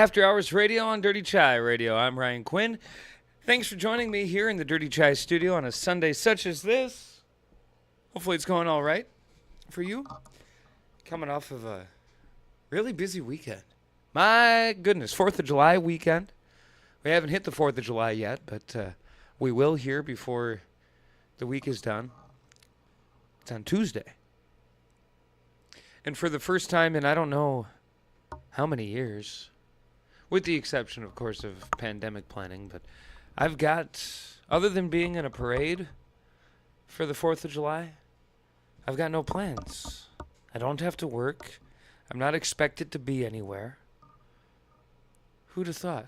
After Hours Radio on Dirty Chai Radio. I'm Ryan Quinn. Thanks for joining me here in the Dirty Chai studio on a Sunday such as this. Hopefully it's going all right for you. Coming off of a really busy weekend. My goodness, 4th of July weekend. We haven't hit the 4th of July yet, but we will here before the week is done. It's on Tuesday. And for the first time in I don't know how many years, with the exception, of course, of pandemic planning, but I've got, other than being in a parade for the 4th of July, I've got no plans. I don't have to work. I'm not expected to be anywhere. Who'd have thought?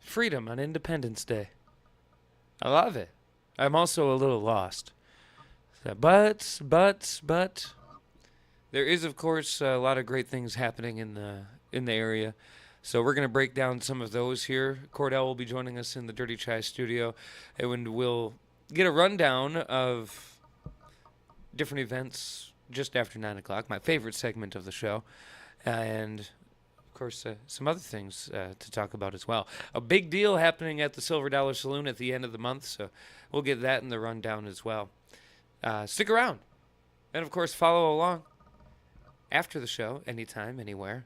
Freedom on Independence Day. I love it. I'm also a little lost. But, there is, of course, a lot of great things happening in the area. So we're going to break down some of those here. Kordell will be joining us in the Dirty Chai studio, and we'll get a rundown of different events just after 9 o'clock, my favorite segment of the show, and, of course, some other things to talk about as well. A big deal happening at the Silver Dollar Saloon at the end of the month, so we'll get that in the rundown as well. Stick around, and, of course, follow along after the show, anytime, anywhere,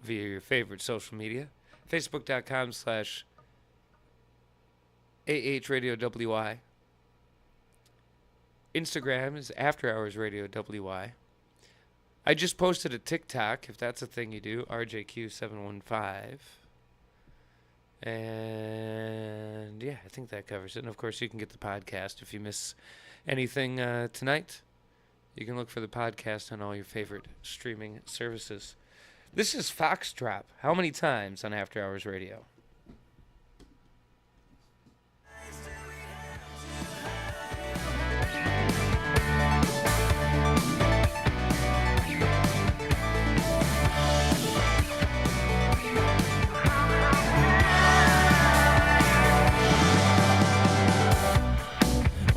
via your favorite social media. Facebook.com/AHRadioWI. Instagram is After Hours Radio WI. I just posted a TikTok, if that's a thing you do, RJQ715. And yeah, I think that covers it. And of course, you can get the podcast if you miss anything tonight. You can look for the podcast on all your favorite streaming services. This is Foxtrot. How many times on After Hours Radio?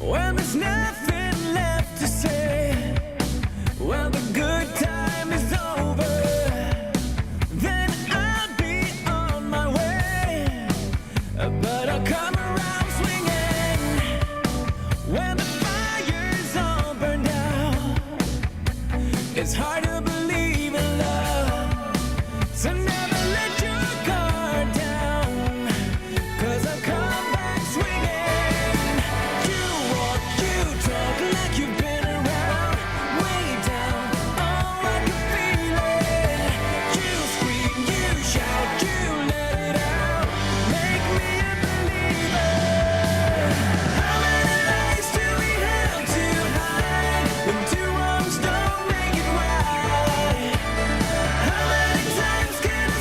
Well, there's nothing left to say. Well, the good time is over. Then I'll be on my way. But I'll come around swinging when the fire's all burned out. It's hard to believe in love, so never let your guard down, 'cause I'll come back swinging. You walk, you talk like you've been around, way down, oh, I can feel it. You scream, you shout, you let it out, make me a believer. How many lies do we have to hide when two wrongs don't make it right? How many times can I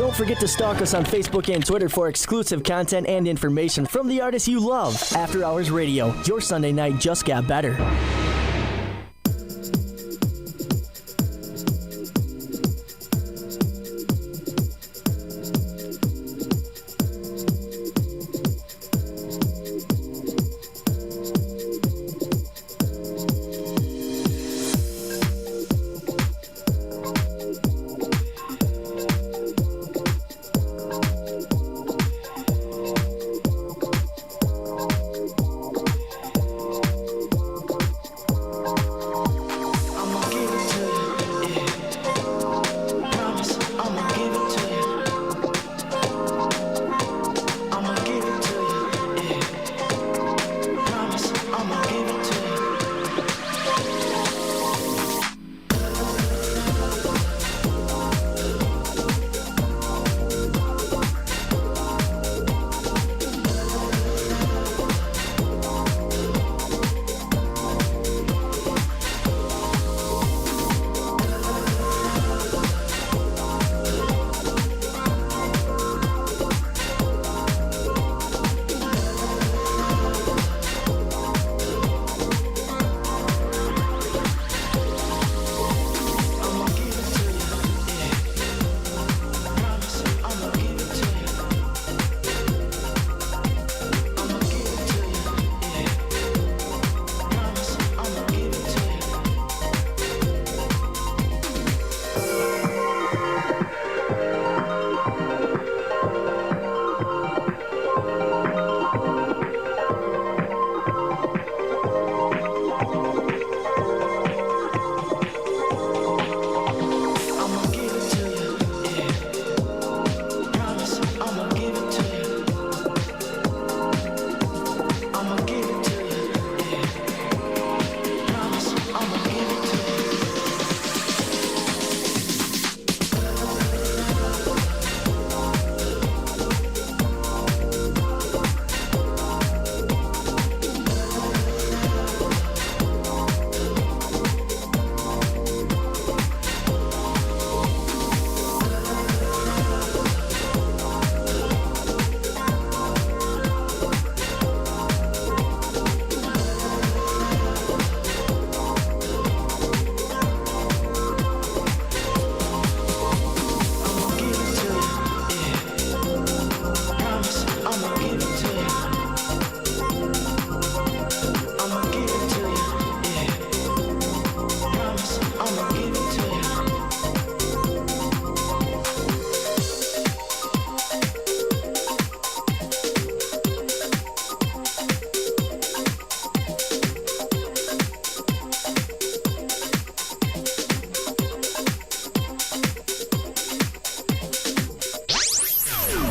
Don't forget to stalk us on Facebook and Twitter for exclusive content and information from the artists you love. After Hours Radio, your Sunday night just got better.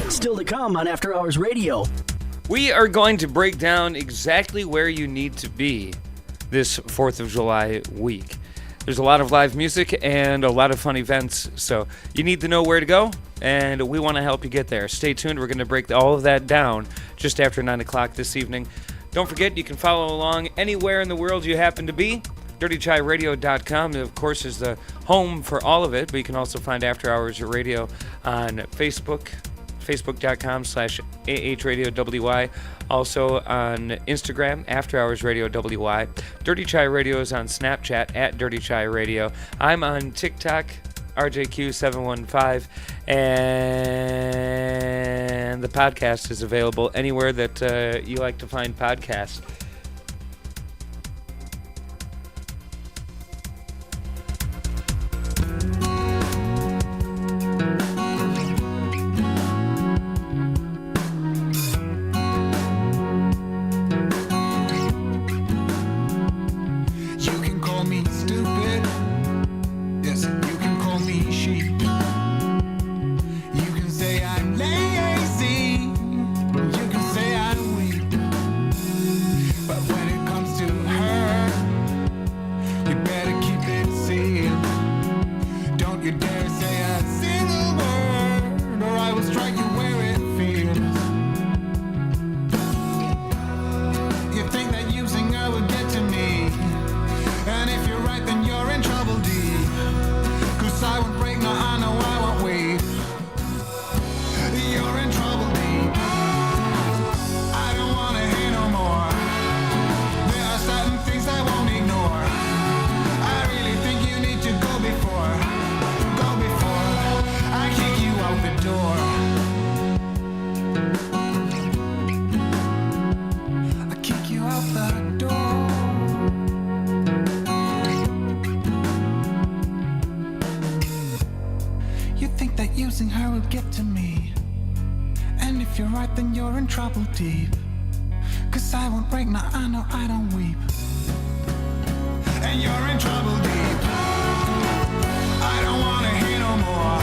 Still to come on After Hours Radio. We are going to break down exactly where you need to be this 4th of July week. There's a lot of live music and a lot of fun events, so you need to know where to go, and we want to help you get there. Stay tuned. We're going to break all of that down just after 9 o'clock this evening. Don't forget, you can follow along anywhere in the world you happen to be. DirtyChaiRadio.com, of course, is the home for all of it, but you can also find After Hours Radio on Facebook, facebook.com/AHRadioWY. Also on Instagram, After Hours Radio WY. Dirty Chai Radio is on Snapchat at Dirty Chai Radio. I'm on TikTok, RJQ715, and the podcast is available anywhere that you like to find podcasts. using her will get to me. And if you're right, then you're in trouble deep. 'Cause I won't break, now I know I don't weep. And you're in trouble deep. I don't wanna hear no more.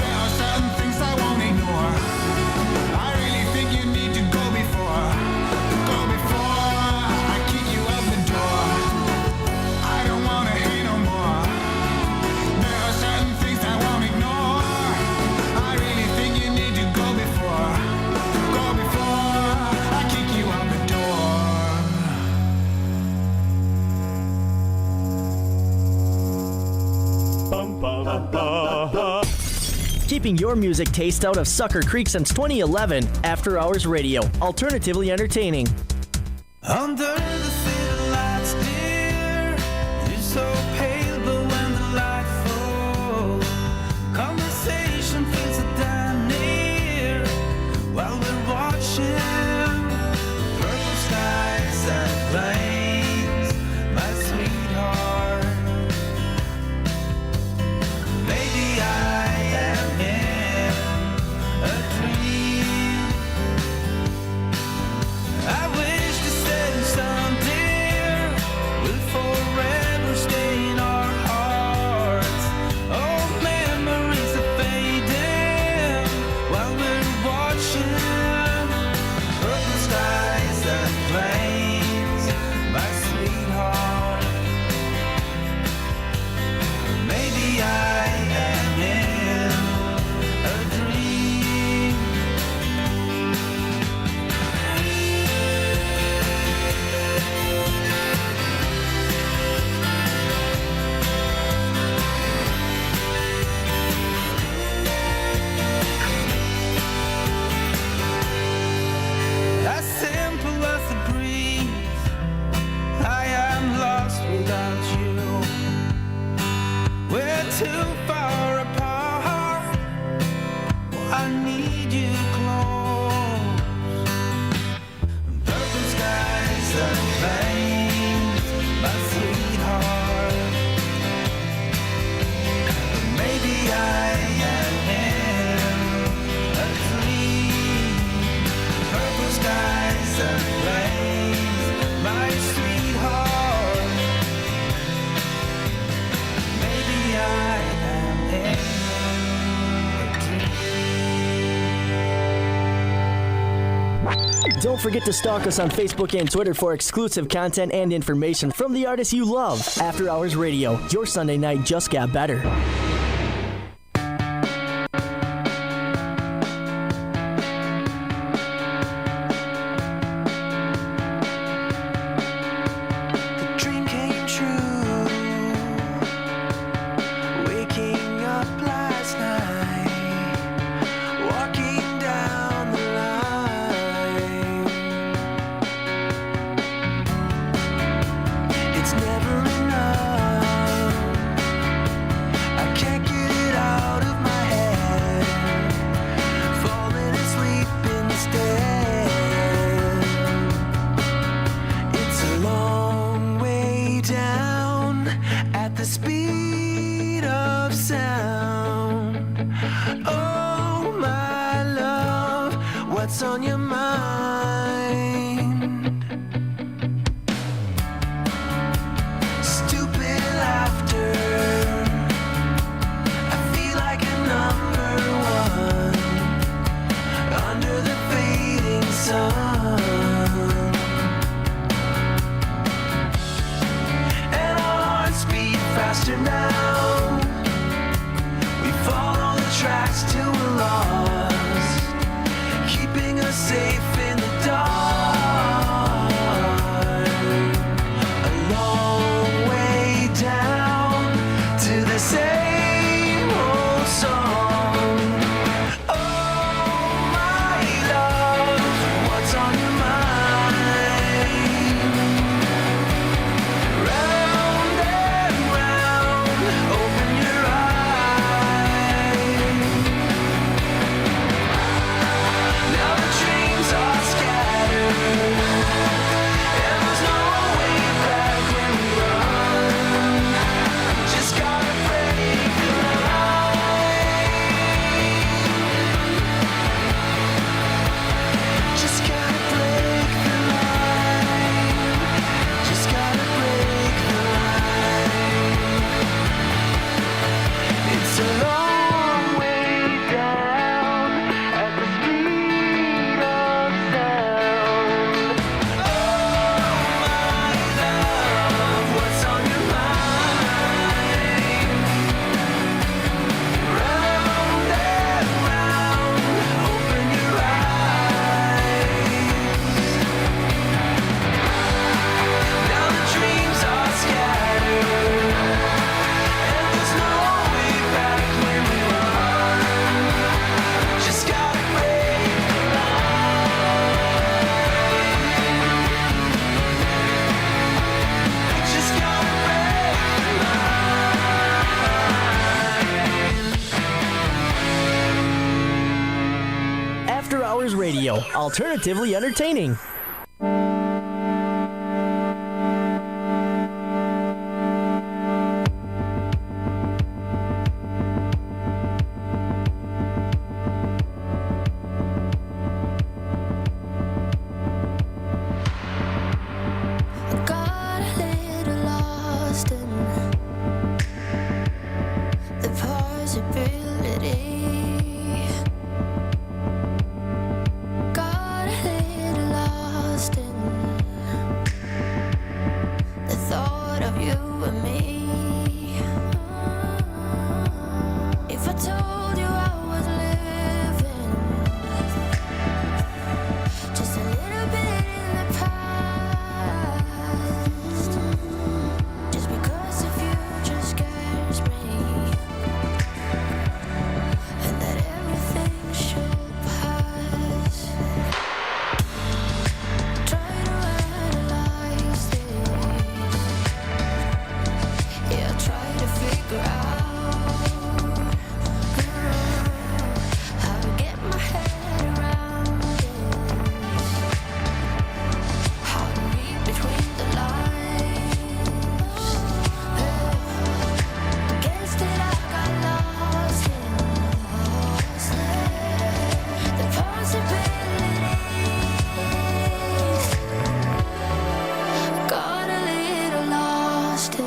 There are certain things I won't ignore. I really think you need to go before I kick you out the door. I don't wanna hear no more. There are certain things I won't ignore. I really think you need to go before I kick you out the door. Keeping your music taste out of Sucker Creek since 2011. After Hours Radio. Alternatively entertaining. Under the city lights, dear, you're so pale, but when the light falls, conversation feels so damn near. While we're watching purple skies and planes, my sweetheart. Maybe I am in a dream. I wish to say some dear will forever stay in our hearts. Old memories are fading while we're watching purple skies and planes, my sweetheart. Maybe I am in a dream. As simple as the breeze, I am lost without you. We're too far apart. I need you close. Purple skies and planes, my sweetheart. Maybe I am in a dream. Purple skies and planes, my sweetheart. Maybe I am in a dream. Don't forget to stalk us on Facebook and Twitter for exclusive content and information from the artists you love. After Hours Radio. Your Sunday night just got better. The dream came true. Waking up last night, walking down the line. It's never enough. I Radio, alternatively entertaining. Got a little lost in the possibility. Got a little lost in the thought of you and me. If I told you I was living just a little bit in the past, just because the future scares me, and that everything should pass. Try to analyze this, yeah, try to figure out how to get my head around this, how to read between the lines. Guess that I got lost in the possibilities. Got a little lost in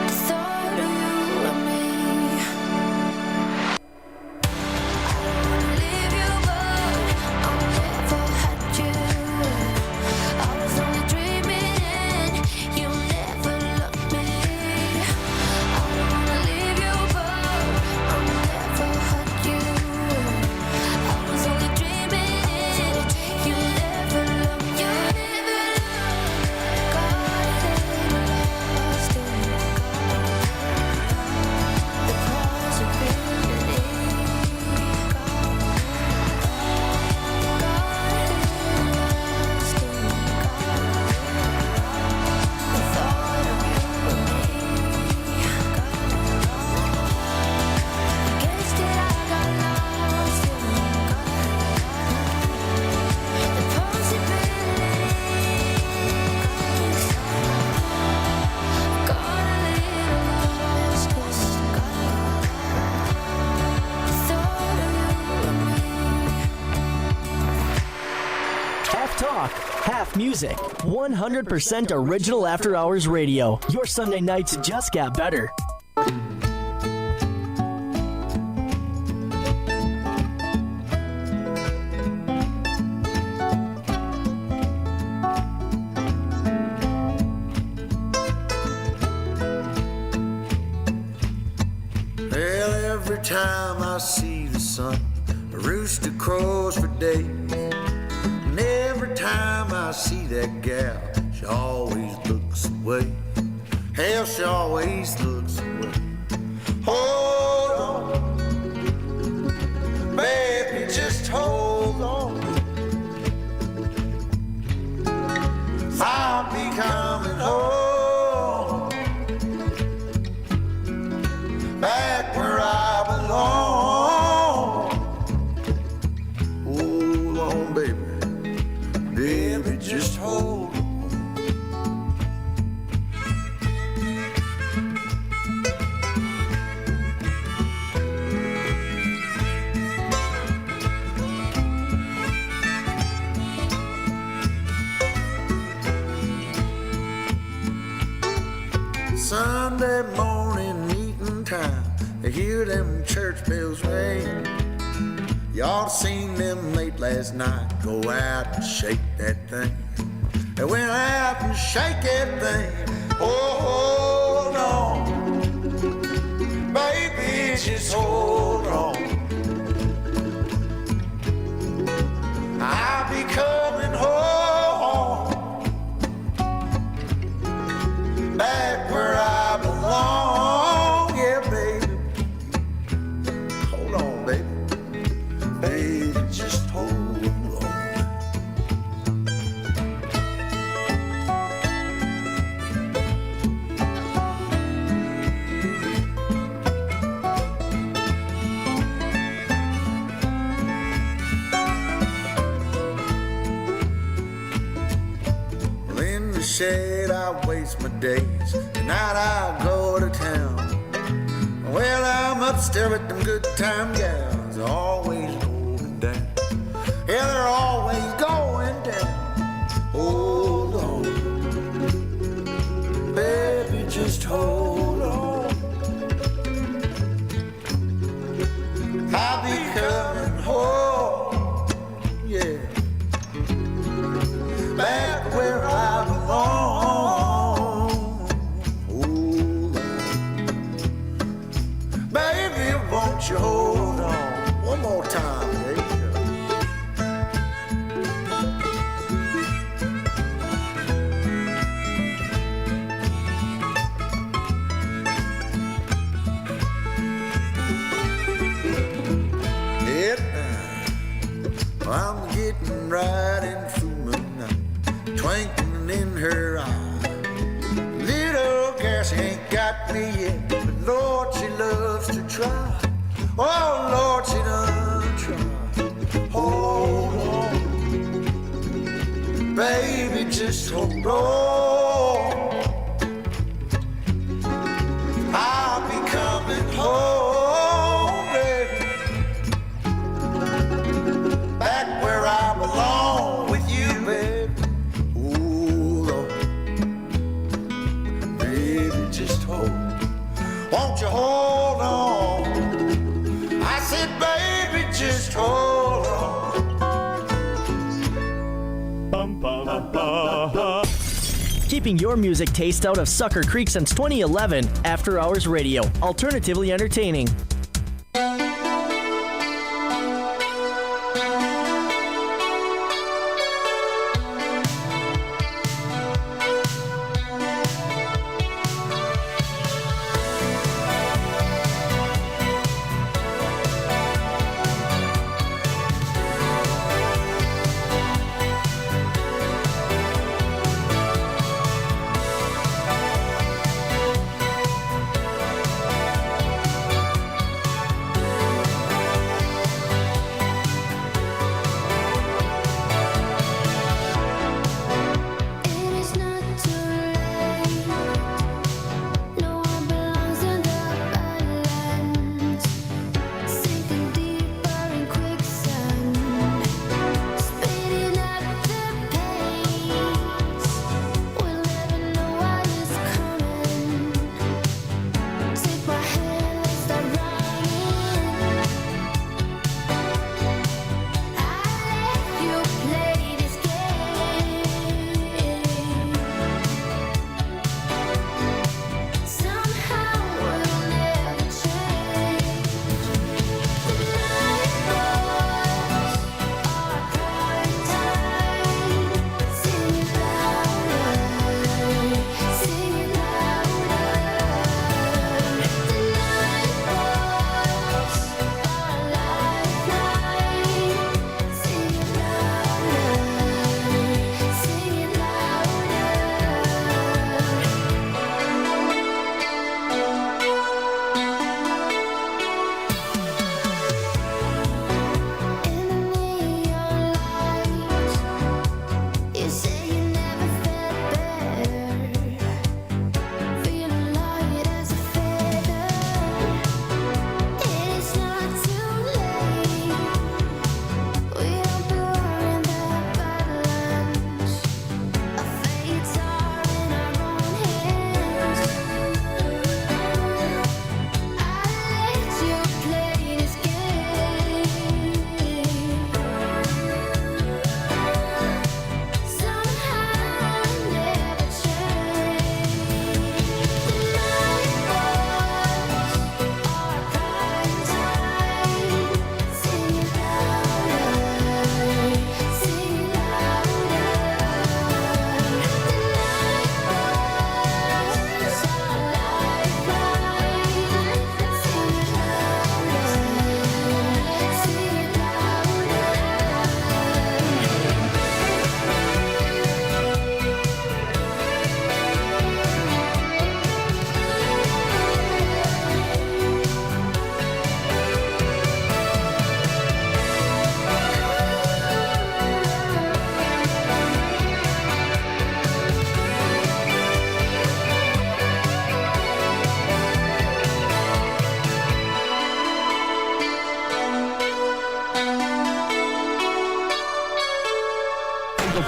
the thought of you and me. I don't wanna leave you, but I'll never had you. I was only dreaming, you never loved me. I don't wanna leave you, but I'll never had you. I was only dreaming, you never loved me. Got a little lost in the possibility. Half talk, half music. 100% original After Hours Radio. Your Sunday nights just got better. Well, every time I see the sun, a rooster crows for days. And every time I see that gal, she always looks away. Hell, she always looks away. Hold on, baby, just hold on. I'll be coming home, back where I belong. Hold on, baby, baby, just hold on. Sunday morning meeting time, I hear them church bells ring. Y'all seen them late last night, go out and shake that thing. They went out and shake that thing. Oh, hold on, baby, just hold on. I'll be coming home, back where I belong. Yeah, baby, hold on, baby, baby, just hold on. said I waste my days. Tonight I go to town. Well, I'm upstairs with them good time gals. They're always going down. Yeah, they're always going down. Hold on, baby, just hold on. I'll be coming home, yeah, back where I belong. Hold on, baby, won't you hold on? One more time, baby. I'm getting right in through moonlight, twinkling in her eye. Little girl, she ain't got me yet, but Lord, she loves to try. Oh, Lord, she done try. Hold on, baby, just hold on. I'll be coming home, baby, back where I belong with you, baby. Hold on, baby, just hold. Won't you hold on? I said, baby, just hold on. Keeping your music taste out of Sucker Creek since 2011. After Hours Radio, alternatively entertaining.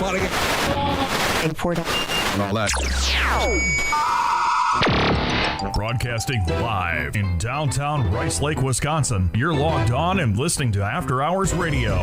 party. And all that. Broadcasting live in downtown Rice Lake, Wisconsin. You're logged on and listening to After Hours Radio.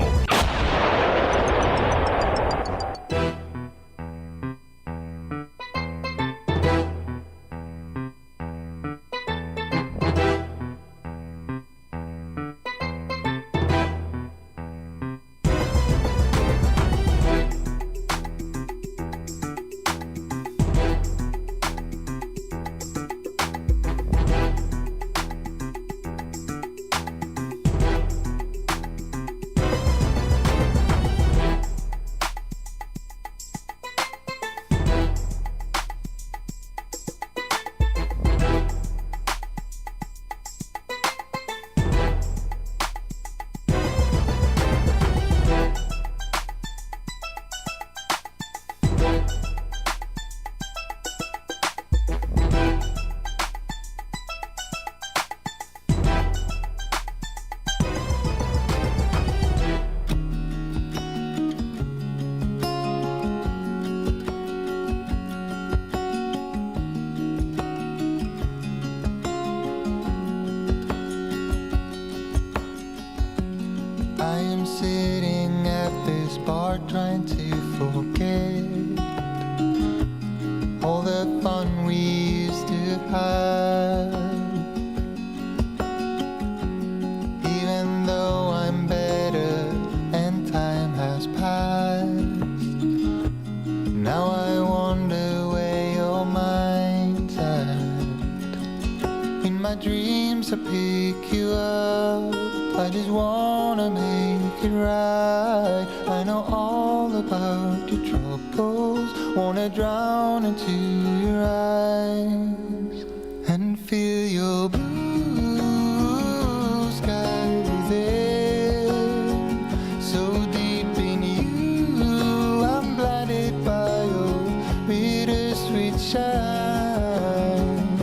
I am sitting at this bar trying to forget all the fun we used to have. Even though I'm better and time has passed, now I wonder where your mind's at. In my dreams I pick you up, I just wanna make it right. I know all about your troubles, wanna drown into your eyes and feel your blue sky within. So deep in you, I'm blinded by your bittersweet shine.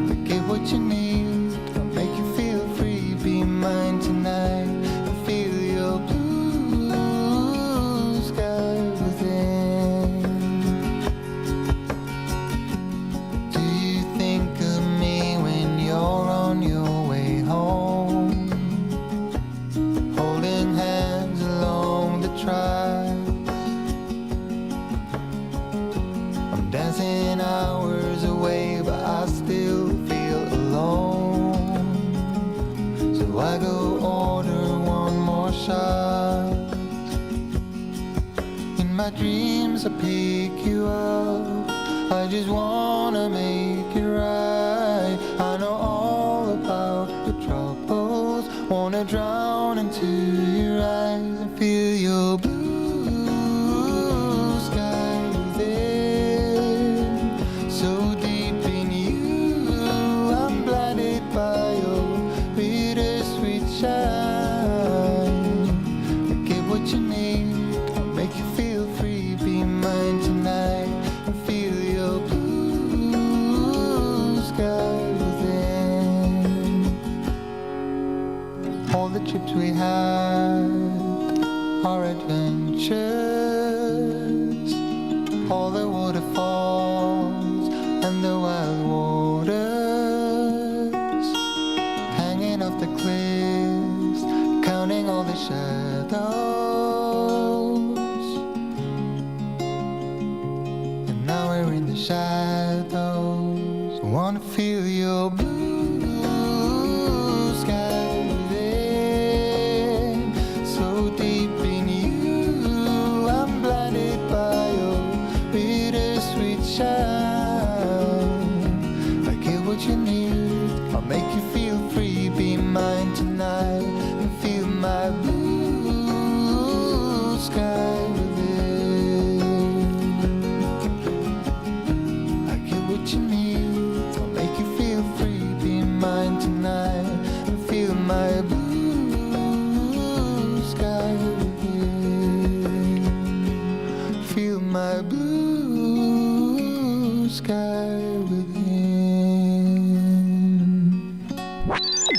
Forget what you need, I'll make you feel free, be mine tonight. Feel your blue sky within. Do you think of me when you're on your way home? Holding hands along the tracks. I'm dancing hours away, but I still feel alone. So I go order one more shot. In my dreams I pick you up, I just wanna make it right. I know all about your troubles, wanna drown into your eyes and feel your blue sky within. So deep in you, I'm blinded by your bittersweet shine. Forget what you need, I'll make you feel free, be mine tonight and feel your blue sky within. All the trips we had, our adventures, all the waterfalls and the wild waters, hanging off the cliffs, counting all the shadows. And now we're in the shadows. I wanna feel your blue sky within. So deep in you,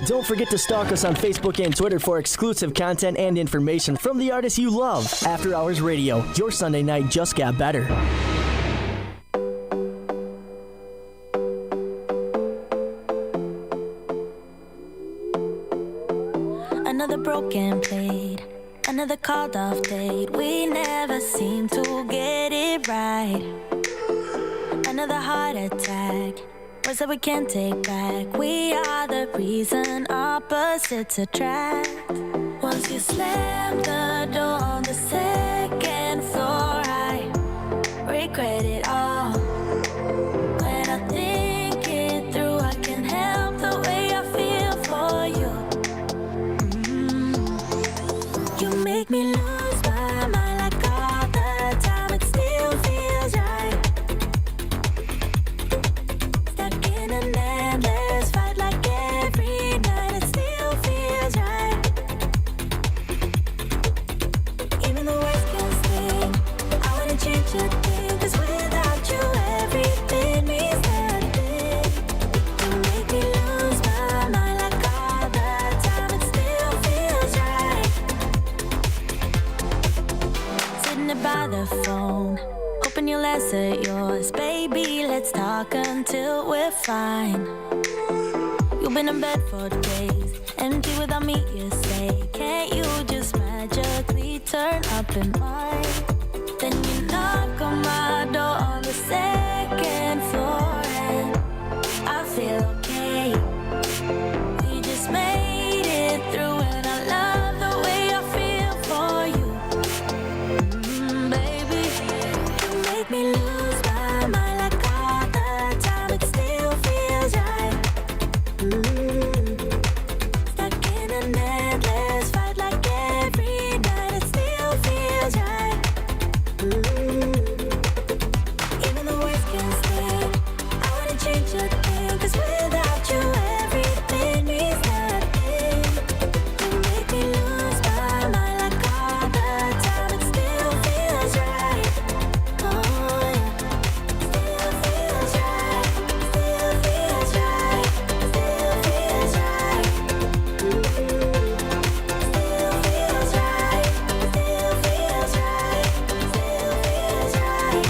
Don't forget to stalk us on Facebook and Twitter for exclusive content and information from the artists you love. After Hours Radio, your Sunday night just got better. Another broken plate, another called off date. We never seem to get it right. Another heart attack, words that we can't take back. We are the reason opposites attract. Once you slam the door on the second floor, I regret it all. When I think it through, I can help the way I feel for you. You make me lose my mind like all the time. It still feels right. Stuck in an endless fight like every night. It still feels right. Even the worst can sting. I wouldn't change a thing, 'cause without you everything means nothing. You make me lose my mind like all the time. It still feels right. Sitting there by the phone, hoping you'll answer yours. Baby, let's talk until we're fine. You've been in bed for days, empty without me, you say. Can't you just magically turn up in mine? Then you knock on my door on the second floor, and I feel okay. We just made it through, and I love the way I feel for you. Baby, you make me lose my mind like all the time. It still feels right. Stuck in an endless fight like every night. It still feels right. Even the worst can stay. I wouldn't change a thing, 'cause without you everything means nothing. You make me lose my mind like all the time. It still feels right. Oh yeah, still feels right. Still feels right. Still feels right. Still feels right. Still feels right. Still feels right.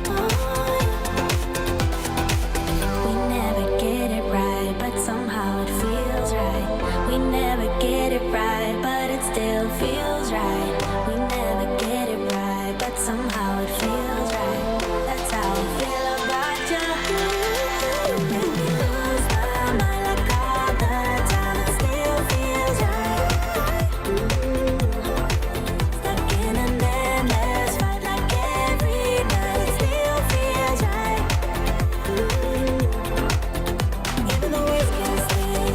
Oh yeah. We never get it right, but somehow it feels right. We never get it right, but it still feels right. We never get it right, but somehow it feels right. That's how I feel about you. You make me lose my mind like all the time. It still feels right. Stuck in an endless fight like every night. It still feels right. Even the worst can stay.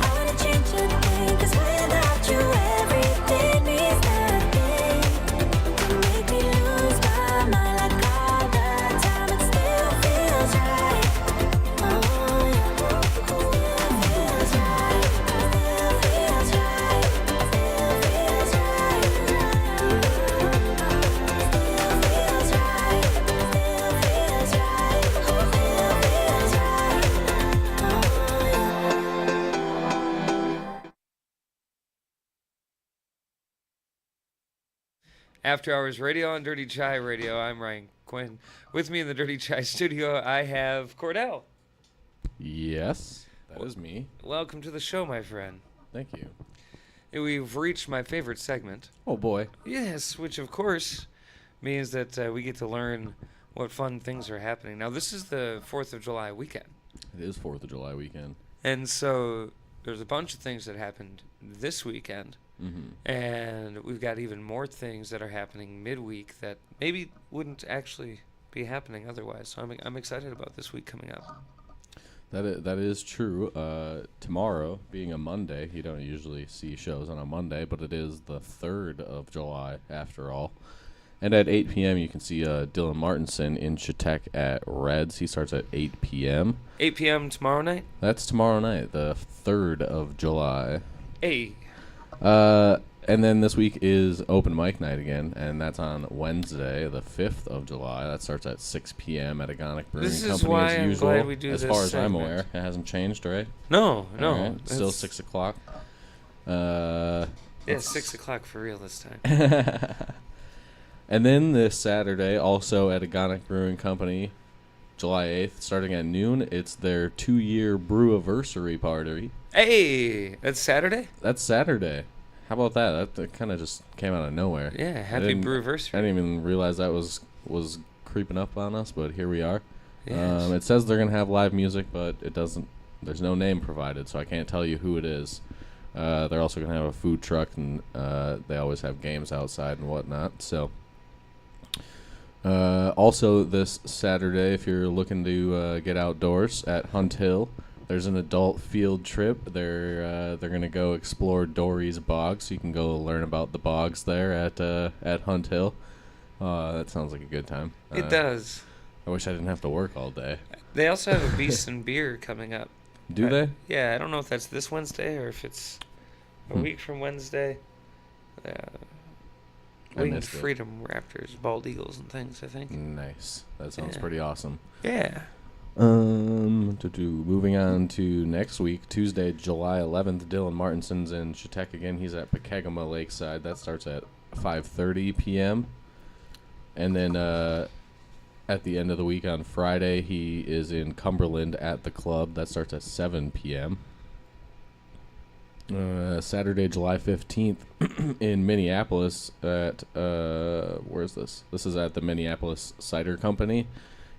I wouldn't change a thing, 'cause without you everything means nothing. You make me lose my mind like all the time. It still feels right. Oh yeah, still feels right. Still feels right. Still feels right. Still feels right. Still feels right. Still feels right. Oh yeah. After Hours Radio on Dirty Chai Radio, I'm Ryan Quinn. With me in the Dirty Chai studio, I have Kordell. Yes, that is me. Welcome to the show, my friend. Thank you. We've reached my favorite segment. Oh boy. Yes, which of course means that we get to learn what fun things are happening. Now, this is the 4th of July weekend. It is 4th of July weekend. And so there's a bunch of things that happened this weekend. And we've got even more things that are happening midweek that maybe wouldn't actually be happening otherwise. So I'm excited about this week coming up. That is true. Tomorrow, being a Monday, you don't usually see shows on a Monday, but it is the 3rd of July after all. And at 8 p.m., you can see Dylan Martinson in Chautauqua at Reds. He starts at 8 p.m. 8 p.m. tomorrow night? That's tomorrow night, the 3rd of July. Hey. And then this week is open mic night again, and that's on Wednesday, the 5th of July. That starts at 6 p.m. at Agonic Brewing This is Company why as I'm usual. glad we do as this far as I'm segment. aware, it hasn't changed, right? No. All right, still That's- 6 o'clock. Yeah, 6 o'clock for real this time. And then this Saturday, also at Agonic Brewing Company, July 8th, starting at noon, it's their 2-year brewiversary party. Hey, that's Saturday? That's Saturday. How about that? That kind of just came out of nowhere. Yeah, I happy didn't- brewiversary. I didn't even realize that was creeping up on us, but here we are. Yes. It says they're gonna have live music, but it doesn't. There's no name provided, so I can't tell you who it is. They're also gonna have a food truck, and they always have games outside and whatnot. So, also this Saturday, if you're looking to get outdoors at Hunt Hill, there's an adult field trip. They're gonna go explore Dory's Bog, so you can go learn about the bogs there at Hunt Hill. That sounds like a good time. It does. I wish I didn't have to work all day. They also have a Beast and Beer coming up. Do they? Yeah, I don't know if that's this Wednesday or if it's a week from Wednesday. I Winged missed it. Freedom Raptors, Bald Eagles, and things, I think. Nice. That sounds Yeah. pretty awesome. Yeah. Moving on to next week, Tuesday, July 11th, Dylan Martinson's in Chautauqua again. He's at Pekegama Lakeside. That starts at 5:30 p.m. And then at the end of the week on Friday, he is in Cumberland at the club. That starts at 7 p.m. Saturday, July 15th in Minneapolis at, where's this? This is at the Minneapolis Cider Company.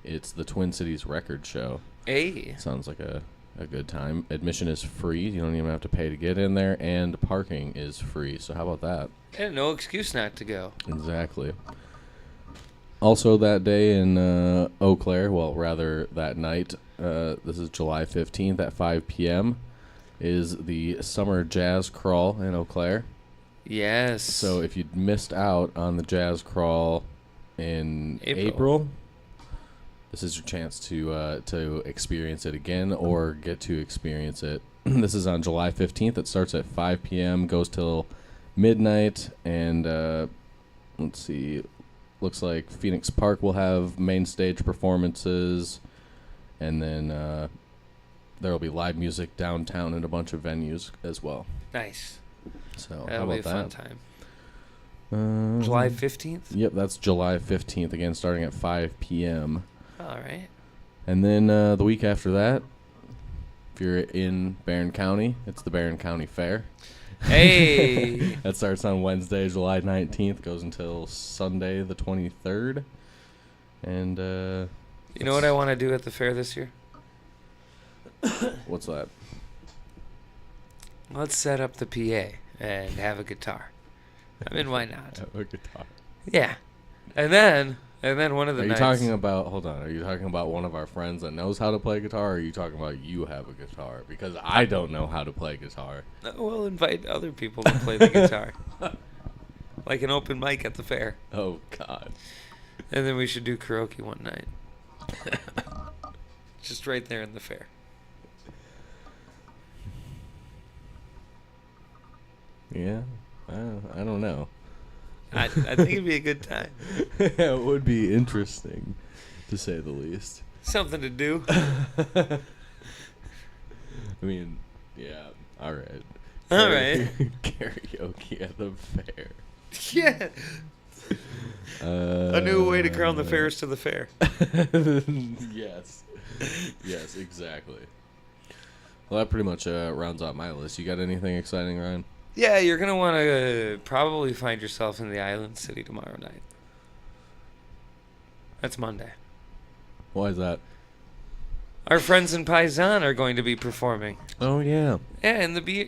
It's the Twin Cities Record Show. Hey. Sounds like a good time. Admission is free. You don't even have to pay to get in there, and parking is free. So how about that? And no excuse not to go. Exactly. Also that day in Eau Claire, well, rather that night, this is July 15th at 5 p.m., is the Summer Jazz Crawl in Eau Claire. Yes. So if you'd missed out on the Jazz Crawl in April, this is your chance to experience it again or get to experience it. This is on July 15th. It starts at 5 p.m., goes till midnight, and let's see, looks like Phoenix Park will have main stage performances, and then there will be live music downtown and a bunch of venues as well. Nice. So That'll how be a about fun that? time. July 15th? Yep, that's July 15th, again starting at 5 p.m. All right. And then the week after that, if you're in Barron County, it's the Barron County Fair. Hey. That starts on Wednesday, July 19th, goes until Sunday, the 23rd. And You know what I want to do at the fair this year? what's that? Let's set up the PA and have a guitar. I mean, why not? A guitar. Yeah. And then one of the Are you nights. talking about, hold on, are you talking about one of our friends that knows how to play guitar, or are you talking about you have a guitar? Because I don't know how to play guitar. We'll invite other people to play the guitar. Like an open mic at the fair. Oh, God. And then we should do karaoke one night. Just right there in the fair. Yeah, I don't know. I think it'd be a good time. It would be interesting, to say the least. Something to do. I mean, yeah, all right. All right. Karaoke at the fair. Yeah. A new way to crown the fairs to the fair. Yes. Yes, exactly. Well, that pretty much rounds out my list. You got anything exciting, Ryan? Yeah, you're going to want to probably find yourself in the Island City tomorrow night. That's Monday. Why is that? Our friends in Paisan are going to be performing. Oh, yeah. Yeah, in the beer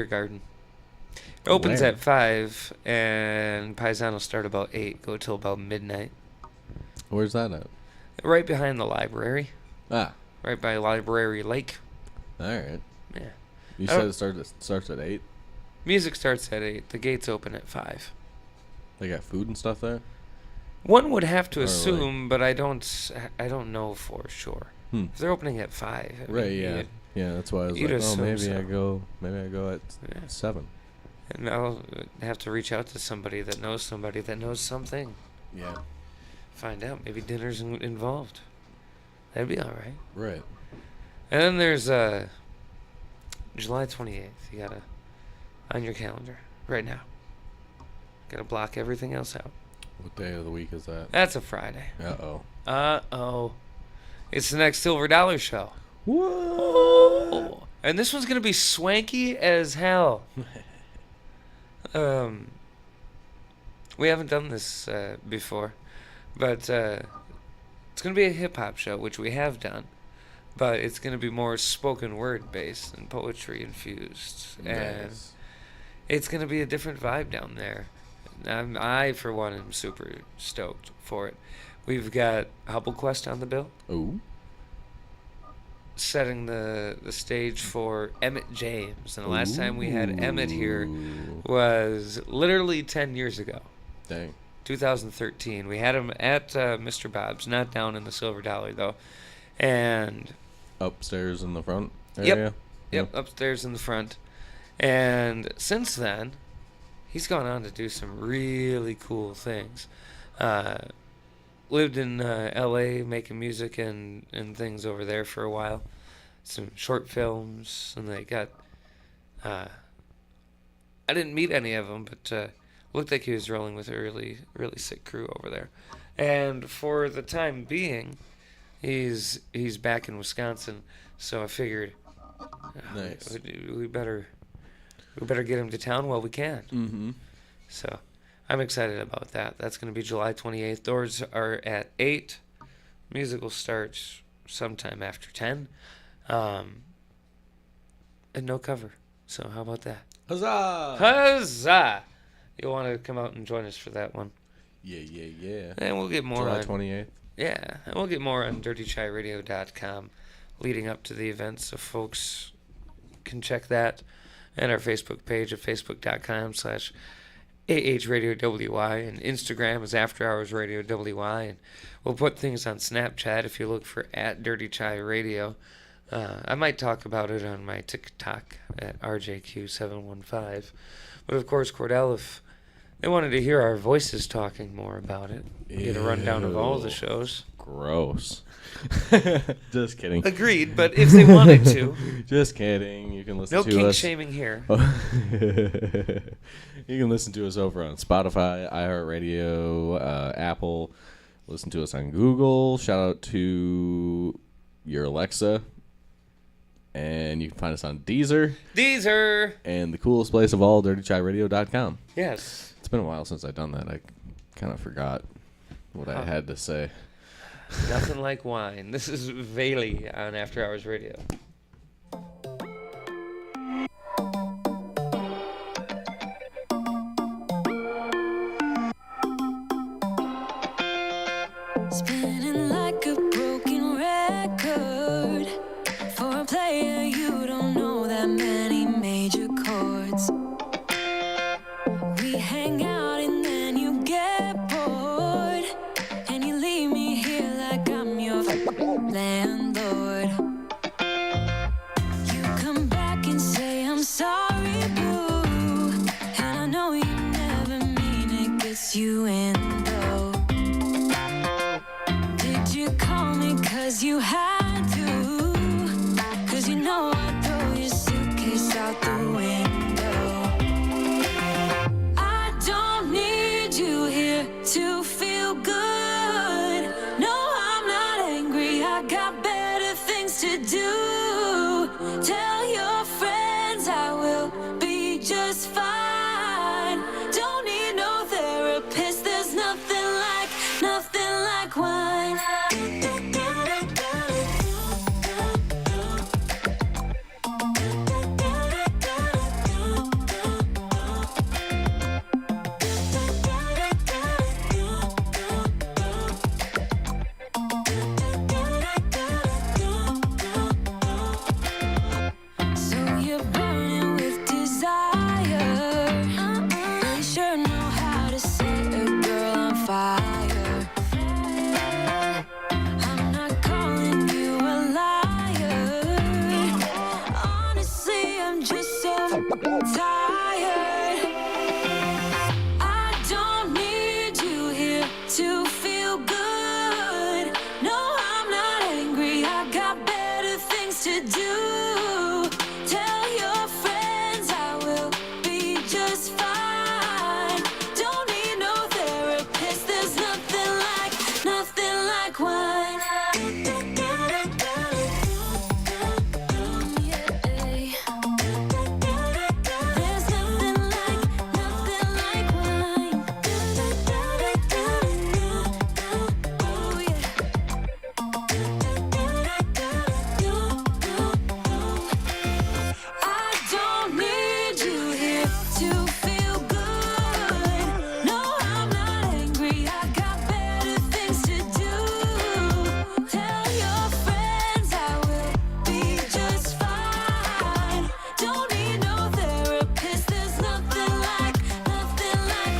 garden. It opens Where? at 5, and Paisan will start about 8, go till about midnight. Where's that at? Right behind the library. Ah, Right by Library Lake. all right. Yeah. You I don't- said it starts at 8? Music starts at 8. The gates open at 5. They got food and stuff there? One would have to Or, like- assume, but I don't know for sure. Hmm. If they're opening at 5, I mean, Right, yeah. Yeah, that's why I was You'd like, oh, assume maybe so. I go at Yeah. 7. And I'll have to reach out to somebody that knows something. Yeah. Find out. Maybe dinner's involved. That'd be all right. Right. And then there's July 28th. You gotta, on your calendar, right now. Gotta block everything else out. What day of the week is that? That's a Friday. Uh-oh. Uh-oh. It's the next Silver Dollar show. Whoa! And this one's gonna be swanky as hell. We haven't done this before, but it's gonna be a hip hop show, which we have done, but it's gonna be more spoken word based and poetry infused, and Nice. it's gonna be a different vibe down there. I for one am super stoked for it. We've got Hubble Quest on the bill, Ooh. setting the stage for Emmett James, and the last time we had Emmett here Ooh. was literally 10 years ago. Dang. 2013. We had him at Mr. Bob's, not down in the Silver Dollar though, and Upstairs in the front Yep. area? yep, upstairs in the front. And since then, he's gone on to do some really cool things. Lived in L.A. making music and things over there for a while. Some short films, and they got. I didn't meet any of them, but looked like he was rolling with a really sick crew over there. And for the time being, he's back in Wisconsin. So I figured, Nice. we better get him to town while we can. Mm-hmm. So I'm excited about that. That's going to be July 28th. Doors are at 8. Musical starts sometime after 10. And no cover. So how about that? Huzzah! Huzzah! You'll want to come out and join us for that one. Yeah. And we'll get more July on 28th. Yeah, and we'll get more on dirtychairadio.com leading up to the event, so folks can check that, and our Facebook page at facebook.com/AHRadioWY, and Instagram is After Hours Radio WY, and we'll put things on Snapchat if you look for @DirtyChaiRadio. I might talk about it on my TikTok at RJQ715, but of course, Kordell, if they wanted to hear our voices talking more about it, get a rundown of all the Ew. shows. Gross. Just kidding. Agreed, but if they wanted to, Just kidding. You can listen no to kink us. shaming here. You can listen to us over on Spotify, iHeartRadio, Apple. Listen to us on Google. Shout out to your Alexa. And you can find us on Deezer. Deezer! And the coolest place of all, dirtychairadio.com. Yes. It's been a while since I've done that. I kind of forgot what I had to say. Nothing like wine. This is Vayli on After Hours Radio. Spinning like a broken record. For a player, you don't know that many major chords. We hang out and then you get bored, and you leave me here like I'm your landlord. You come back and say I'm sorry, boo, and I know you never mean it, gets you in though. Did you call me 'cause you had to? 'Cause you know I'd throw your suitcase out the window. I don't need you here to feel good. No, I'm not angry, I got better things to do. Tell your friends I will be just fine. Don't need no therapist, there's nothing like wine. to do. Tell your friends I will be just fine. Don't need no therapist. There's nothing like wine. There's nothing like wine. Oh yeah. I don't need you here to feel good. No, I'm not angry. I got better things to do. Tell your friends I will be just fine. Don't need no therapist. There's nothing like wine. Nothing like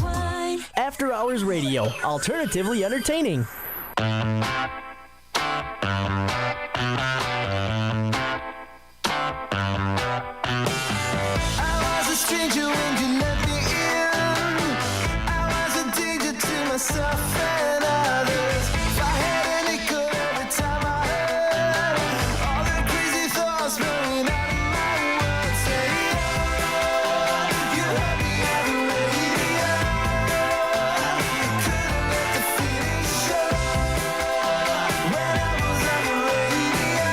wine. After Hours Radio, alternatively entertaining. I was a stranger when you let me in. I was a danger to myself and others. If I had any good every time I heard all the crazy thoughts blowing out of my words. Say, oh, you had me on the radio. Couldn't let the feeling show when I was on the radio.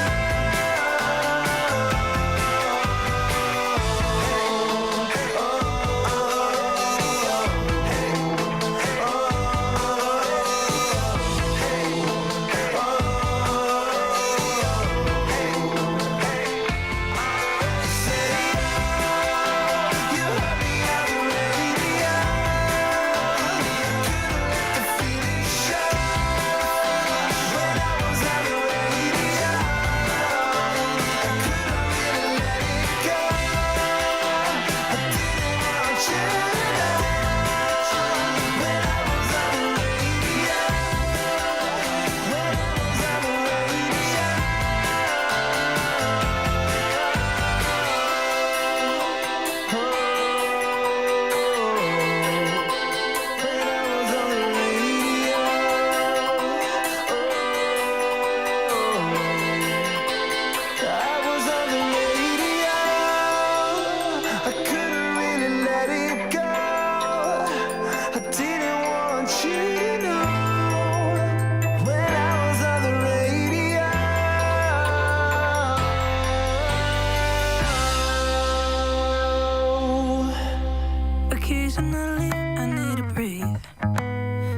Occasionally, I need to breathe.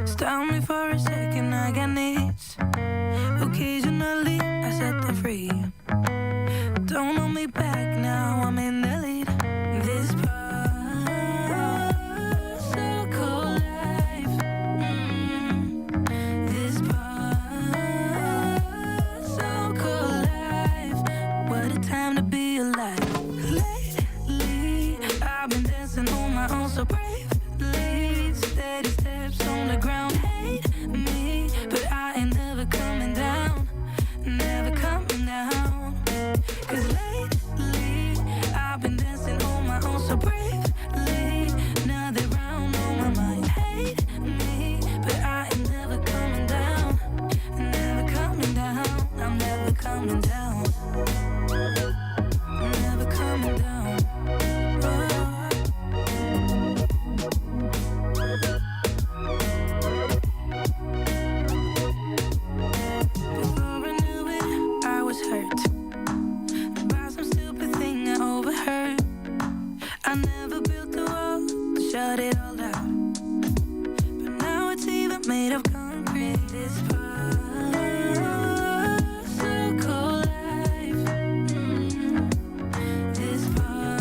Stop me for a second, I got needs. Occasionally, I set them free. Don't hold me back now, I'm in the lead. This particle life. This particle life. What a time to be alive. Lately, I've been dancing on my own so bravely. Steady steps on the ground. Hate me, but I ain't never coming down. Never coming down. 'Cause lately, I've been dancing on my own so bravely. Now they're round on my mind. Hate me, but I ain't never coming down. Never coming down. I'm never coming down. Never coming down. Before I knew it, I was hurt by some stupid thing I overheard. I never built the wall to shut it all out, but now it's even made of concrete. This particle life. This particle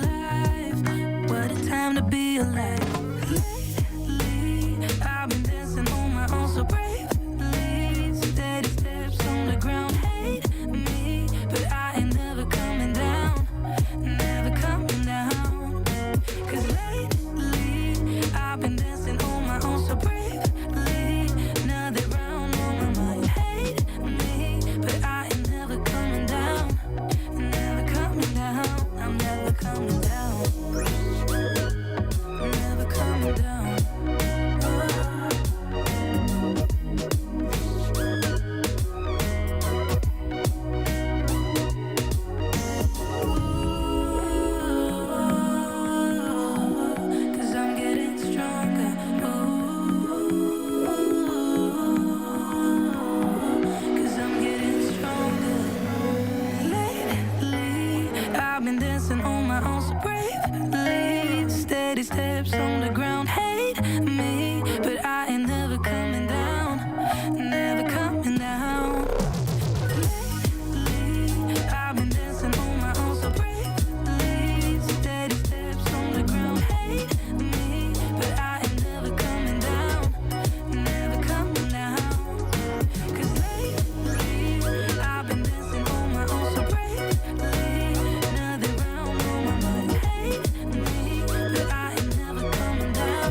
life. What a time to be alive. Lately, I've been dancing on my own so bravely. Steady steps on the ground. Hate me, but I ain't never coming down. Never coming down. dancing on my own so bravely. Steady steps on the ground, hate me, but I ain't never coming down, never coming down. Lately, I've been dancing on my own so bravely. Steady steps on the ground, hate me, but I ain't never coming down, never coming down. 'Cause lately, I've been dancing on my own so bravely. Nothing round on my mind, hate me, but I ain't never coming down,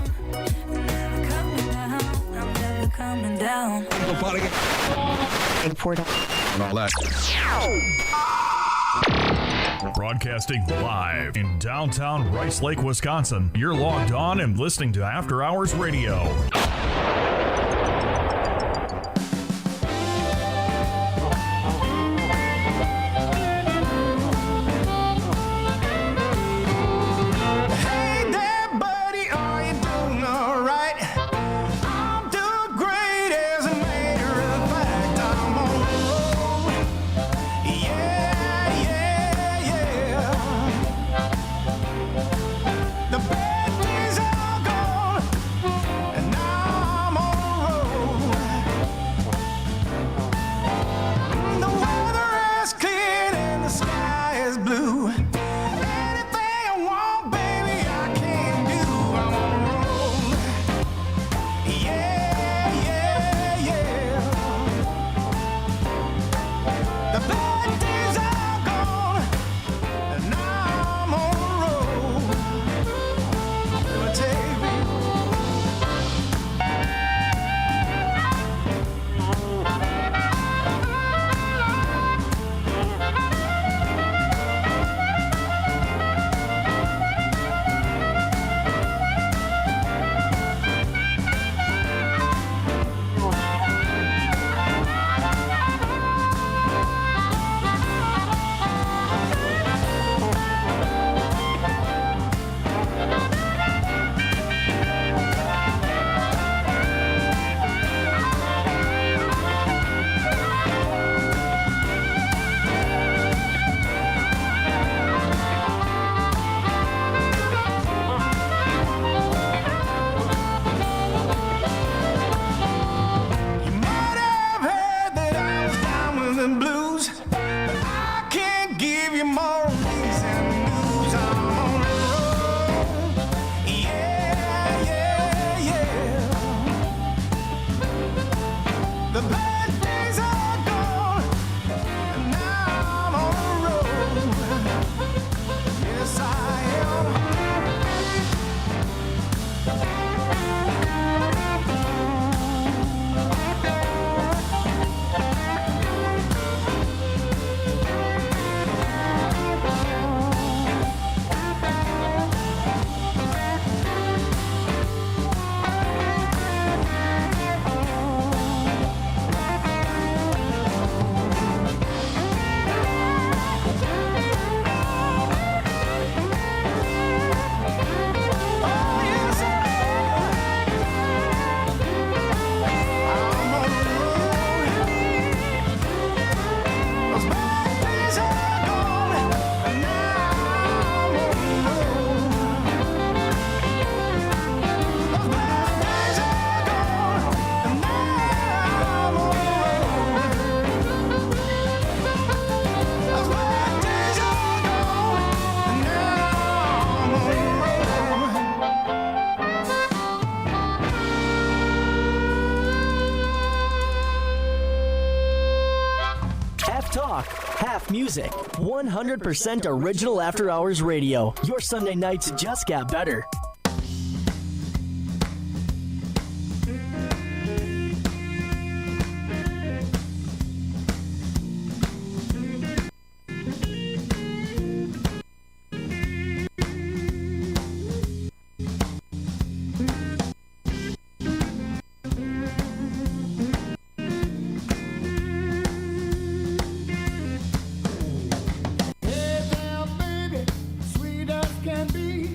never coming down. I'm never coming down. And all that. Broadcasting live in downtown Rice Lake, Wisconsin. You're logged on and listening to After Hours Radio. Hey there, buddy, are you doing alright? I'm doing great as a matter of fact. I'm on the road. Yeah, yeah, yeah. The bad days are gone, and now I'm on the road. The weather is clear and the sky is blue. Anything I want, baby, I can do. I'm on the road. Yeah, yeah, yeah. The bad days are gone, and now I'm on the road. Gonna take me. You might have heard that I was down with the blues, but I can't give you more reason news. I'm on the road. Yeah, yeah, yeah. The bad days are gone, and now I'm on the road. Yes, I am. Oh, yes, I am. I'm on the road. Those bad days are gone, and now I'm on the road. Those bad days are gone, and now I'm on the road. Those bad days are gone, and now I'm on the road. Half talk, half music. 100% original After Hours Radio. Your Sunday nights just got better. Hey there, baby, sweet as can be.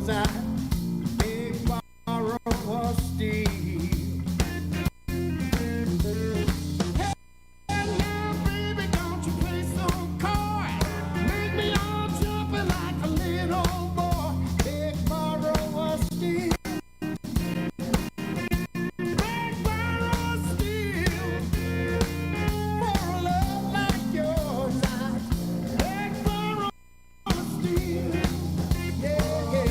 'cause I beg, borrow, or steal. Hey, now, baby, don't you play so coy. Make me all jumpy like a little boy. Beg, borrow, or steal. Beg, borrow, or steal. For a love like yours, I beg, borrow, or steal. Yeah, yeah.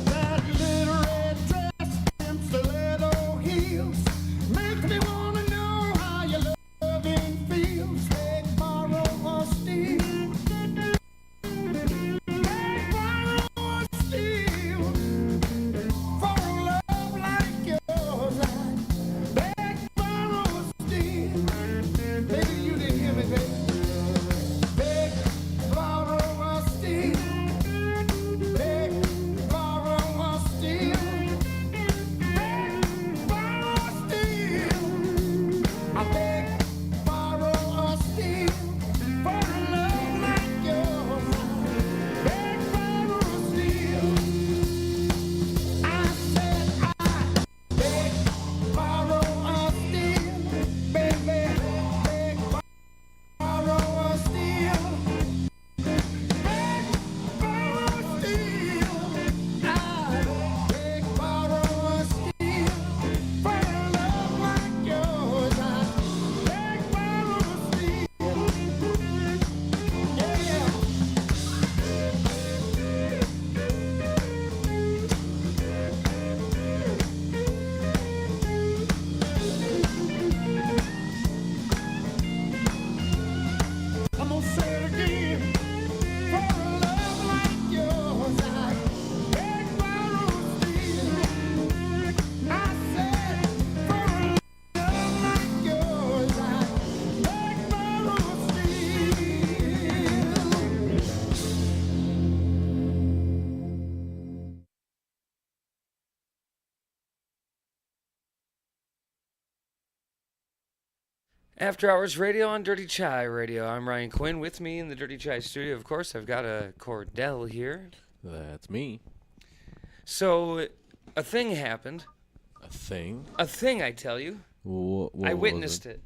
That little red dress and stiletto heels makes me wanna know how your loving feels. Beg, borrow, or steal. Beg, borrow, or steal. For a love like yours, I beg, borrow, or steal. Baby, you didn't hear me, baby. Beg, borrow, or steal. Beg, borrow, or steal. Beg, borrow, or steal. I beg, borrow, or steal. For a love like yours, beg, borrow, or steal. I said I beg, borrow, or steal. Baby, beg, borrow, or steal. Beg, borrow, or steal. I beg, borrow, or steal. For a love like yours, I beg, borrow, or steal. Yeah, yeah. I'm gonna say it again. For a love like yours, I beg, borrow, or steal. I said, for a love like yours, I beg, borrow, or steal. After Hours Radio on Dirty Chai Radio. I'm Ryan Quinn. With me in the Dirty Chai studio, of course, I've got a Kordell here. That's me. So, a thing happened. A thing? A thing, I tell you. I witnessed it.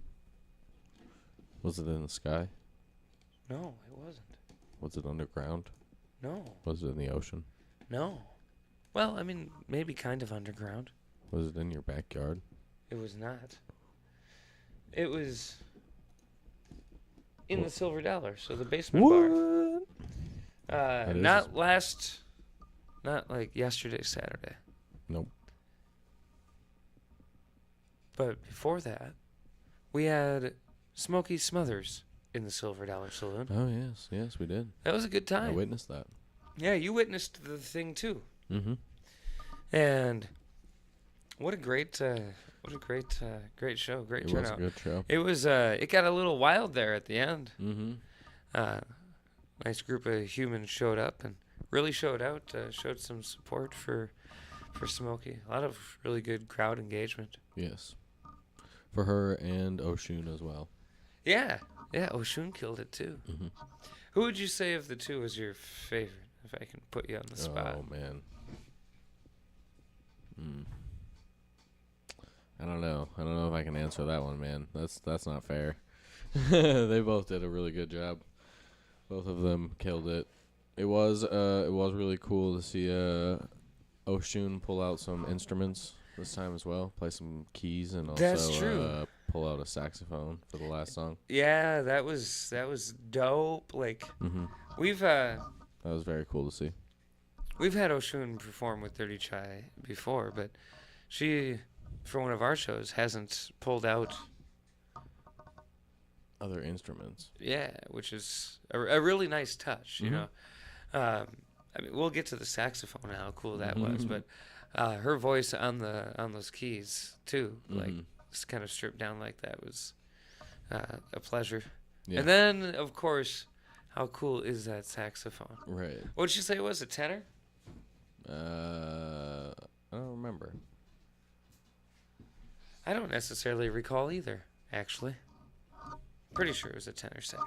Was it in the sky? No, it wasn't. Was it underground? No, Was it in the ocean? no. Well, I mean, maybe kind of underground. Was it in your backyard? It was not. It was in the Silver Dollar, so the basement bar. That is- Not like yesterday, Saturday. Nope. But before that, we had Smokey Smothers in the Silver Dollar Saloon. Oh, yes. Yes, we did. That was a good I time. witnessed that. Yeah, you witnessed the thing too. Mm-hmm. And what a great show, great It was a turnout. good show. It was. It got a little wild there at the end. Mm-hmm. Nice group of humans showed up and really showed out. Showed some support for Smokey. A lot of really good crowd engagement. Yes. For her and Oshun as well. Yeah. Oshun killed it too. Mm-hmm. Who would you say of the two was your favorite? If I can put you on the spot. Oh, man. I don't know. I don't know if I can answer that one, man. That's not fair. They both did a really good job. Both of them killed it. It was really cool to see Oshun pull out some instruments this time as well. Play some keys and also That's true. pull out a saxophone for the last song. Yeah, that was dope. Like we've That was very cool to see. we've had Oshun perform with Dirty Chai before, but she, for one of our shows, hasn't pulled out. Other instruments. Yeah, which is a really nice touch, you know. I mean, we'll get to the saxophone and how cool that was, but her voice on those keys too, like just kind of stripped down like that was a pleasure. Yeah. And then, of course, how cool is that saxophone? Right. What did you say it was? A tenor? I don't remember. I don't necessarily recall either, actually. Pretty sure it was a tenor sax.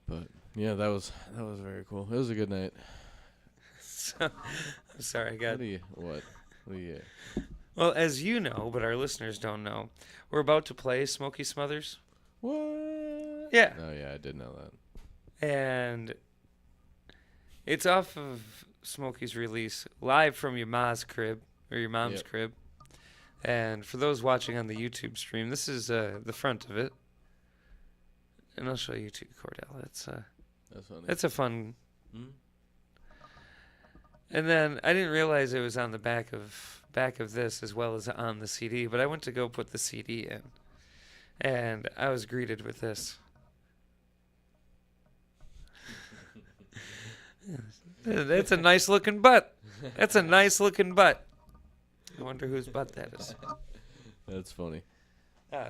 But yeah, that was very cool. It was a good night. So, I'm sorry, I got. What do you? Well, as you know, but our listeners don't know, we're about to play Smokey Smothers. What? Yeah. Oh yeah, I did know that. And it's off of Smokey's release, Live from Your Ma's Crib, or Your Mom's Yep. Crib. And for those watching on the YouTube stream, this is the front of it. And I'll show you too, Kordell. That's funny. That's a fun. Mhm. And then I didn't realize it was on the back of this as well as on the CD, but I went to go put the CD in, and I was greeted with this. That's a nice looking butt. That's a nice looking butt. I wonder whose butt that is. That's funny.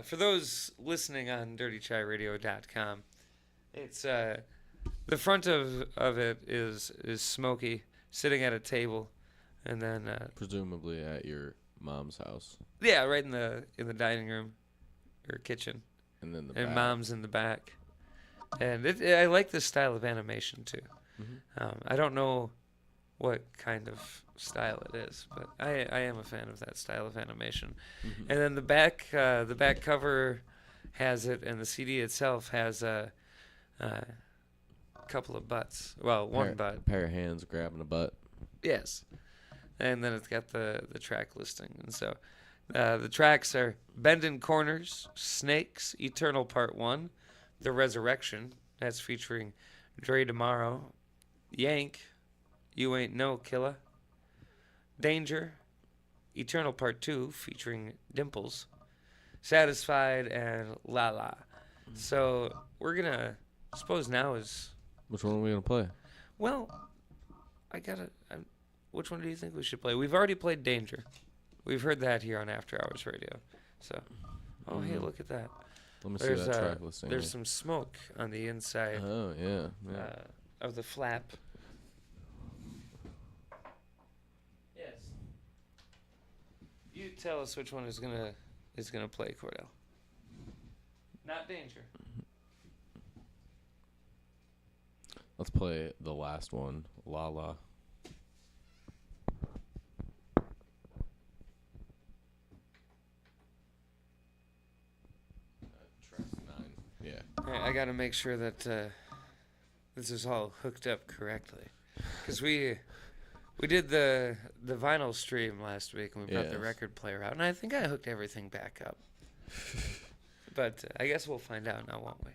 For those listening on dirtychairadio.com, it's the front of it is Smokey sitting at a table, and then Presumably at your mom's house. yeah, right in the dining room or kitchen, And then the and back. Mom's in the back. And I like this style of animation too. I don't know what kind of style it is, but I am a fan of that style of animation. And then the back cover has it, and the CD itself has a couple of butts. Well, one butt. A pair of hands grabbing a butt. Yes. And then it's got the track listing. And so the tracks are Bendin' Corners, Snakes, Eternal Part 1, The Resurrection. That's featuring Dre Tomorrow, Yank, You Ain't No Killa, Danger, Eternal Part 2 featuring Dimples, Satisfied, and La La. So we're going to, suppose now is, Which one are we gonna play? well, which one do you think we should play? We've already played Danger. We've heard that here on After Hours Radio. So, oh, hey, look at that. Let me see that track listing. There's here. some smoke on the inside Oh yeah. of the flap. Yes. You tell us which one is gonna play, Kordell. Not Danger. Let's play the last one, La La. Track 9. Yeah. All right, I gotta make sure that this is all hooked up correctly, because we did the vinyl stream last week and we brought the Yes. record player out, and I think I hooked everything back up. But I guess we'll find out now, won't we?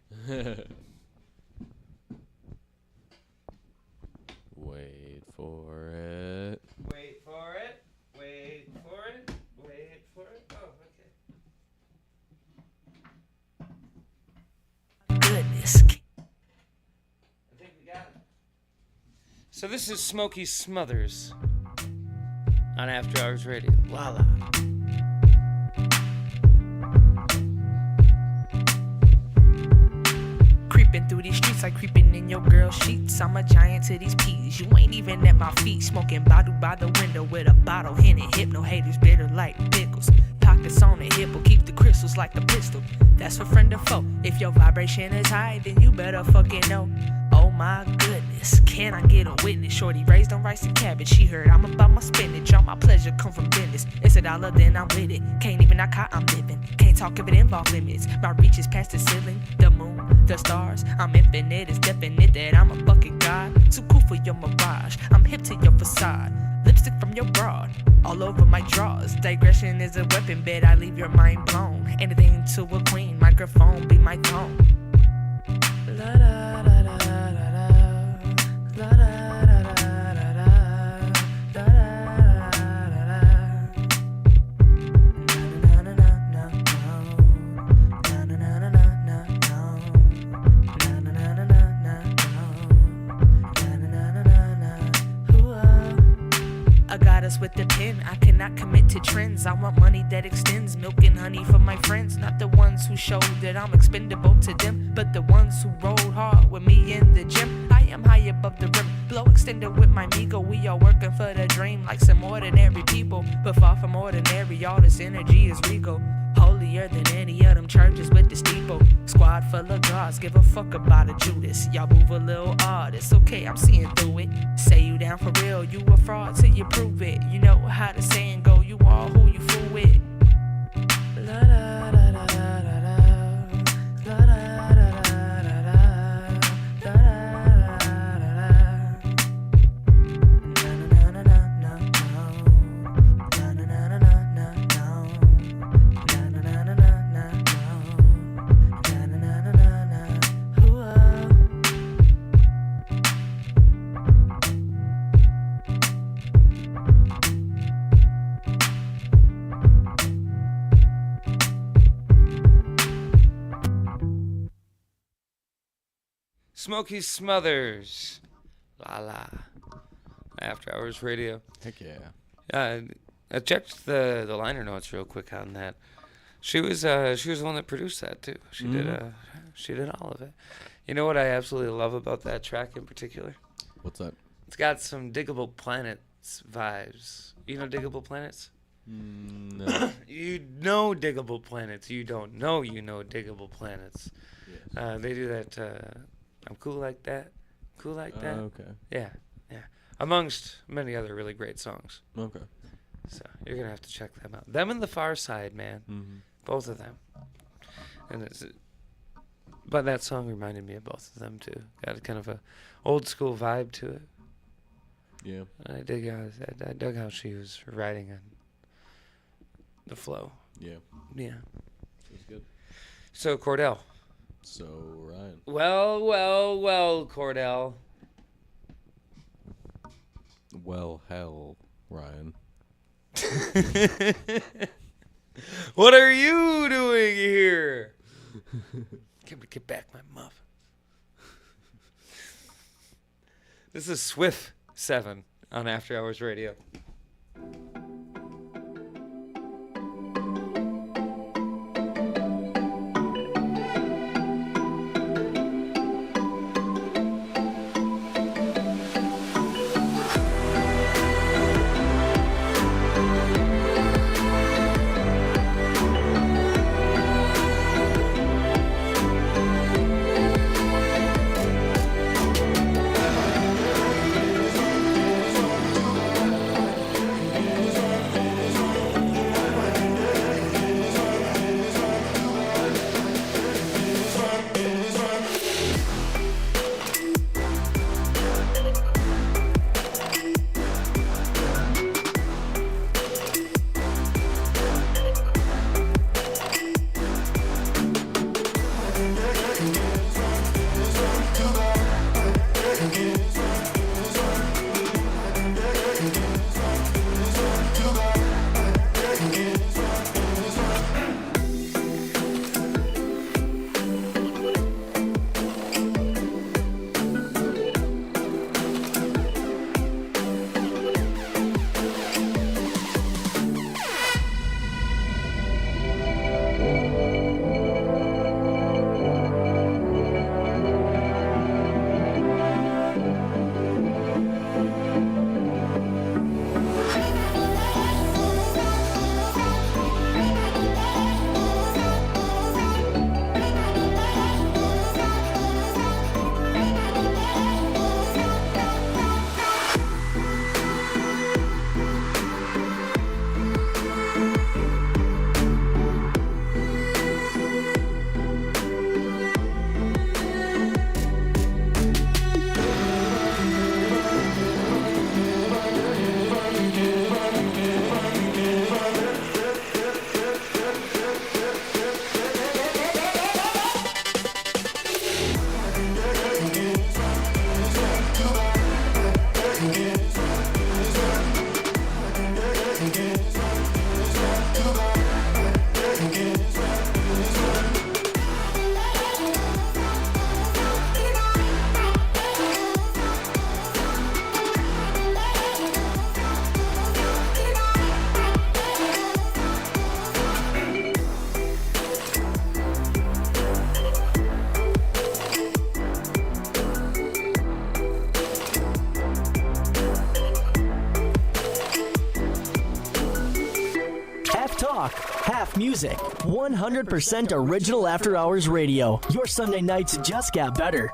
Wait for it. Wait for it. Wait for it. Wait for it. Oh, okay. Goodness. I think we got it. So this is Smokey Smothers on After Hours Radio. La la. Creeping through these streets like creeping in your girl's sheets. I'm a giant to these peas. You ain't even at my feet. Smoking bottle by the window with a bottle. Henny hip. No haters bitter like pickles. Pockets on the hip will keep the crystals like the pistol. That's for friend or foe. If your vibration is high, then you better fucking know. Oh my goodness, can I get a witness? Shorty raised on rice and cabbage. She heard I'm about my spinach. All my pleasure come from business. It's $1, then I'm with it. Can't even knock how I'm living. Can't talk if it involves limits. My reach is past the ceiling, the moon, the stars. I'm infinite, it's definite that I'm a fucking god. Too cool for your mirage. I'm hip to your facade. Lips lipstick from your broad. All over my drawers. Digression is a weapon, bet I leave your mind blown. Anything to a queen, microphone be my throne. La da da da da da. La da da da da da. La da da da da. Na na na na na. Na na na na na na. Na na na na na na. Na na na na na. Ooh. I got us with the pen. I cannot commit to trends. I want money that extends. Milk and honey for my friends. Not the ones who show that I'm expendable to them, but the ones who rolled hard with me in the gym. I am high above the rim. Blow extended with my Migo. We are working for the dream like some ordinary people, but far from ordinary. All this energy is regal. Holier than any of them churches with the steeple. Squad full of guards, give a fuck about a Judas. Y'all move a little odd, it's okay, I'm seeing through it. Say you down for real, you a fraud till you prove it. You know how the saying go, you are who you fool with. La da da da da da. La da da da da da. La da da da da. Na na na na na no. Na na na na na no. Na na na na na na no. Na na na na na na. Ooh. Smokey Smothers. La la. After Hours Radio. Heck yeah. I checked the liner notes real quick on that. She was the one that produced that too. She did all of it. You know what I absolutely love about that track in particular? What's that? It's got some Diggable Planets vibes. You know Diggable Planets? No. You know Diggable Planets. You don't know you know Diggable Planets. Yes. They do that. I'm cool like that. Cool like that. Okay. Yeah. Amongst many other really great songs. Okay. So you're gonna have to check them out. Them and the Far Side, man. Mm-hmm. Both of them. But that song reminded me of both of them too. Got a kind of a old school vibe to it. Yeah. I dug how she was writing on the flow. Yeah. Yeah. It was good. So Kordell. So Ryan. Well, Kordell. Well, hell, Ryan. What are you doing here? Get back my muff. This is Swift 7 on After Hours Radio. talk, half music. 100% original After Hours Radio. Your Sunday nights just got better.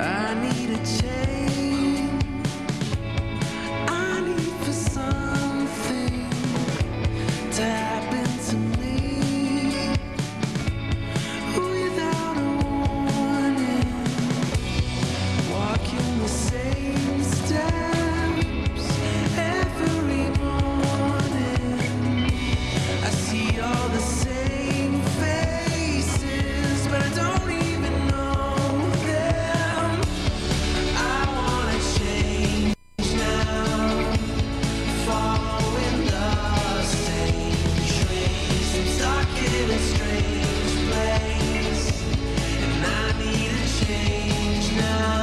I need a change. I need for something to happen to me without a warning. Walking the same steps every morning. I see all the same faces, but I don't even know them. I wanna change now, following the same trace. I'm stuck in a strange place, and I need a change now.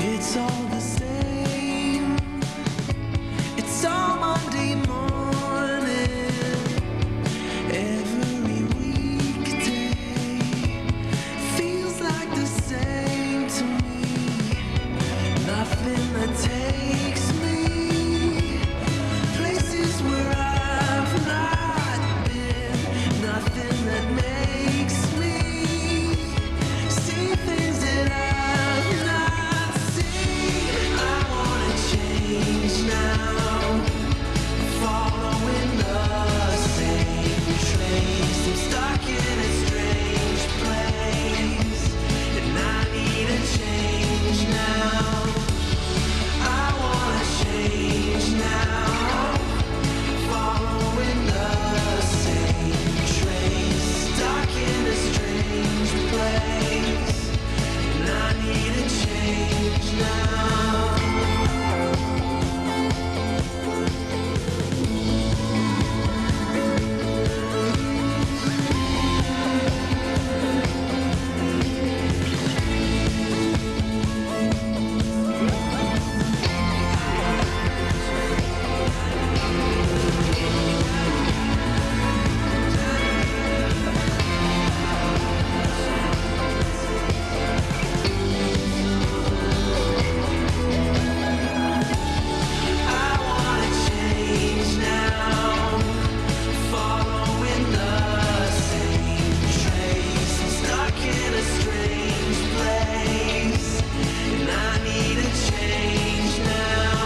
It's all the same. It's all Monday morning. Every weekday feels like the same to me. Nothing that takes me places where I've not been. Nothing that makes me see things that I've not seen. I wanna change now, following the same trace. I'm stuck in a strange place, and I need a change now. I wanna change now, following the same trace. Stuck in a strange place, and I need a change now. I wanna change now, following the same trace. I'm stuck in a strange place, and I need a change now.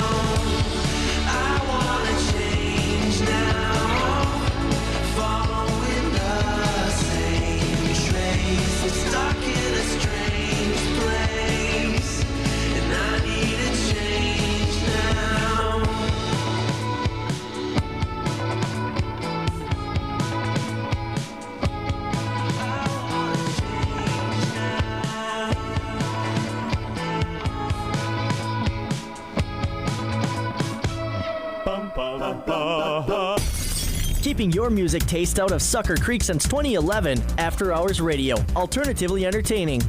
I wanna change now, following the same trace. I'm stuck in a strange place, and I need a change now. Keeping your music taste out of Sucker Creek since 2011. After Hours Radio. Alternatively entertaining.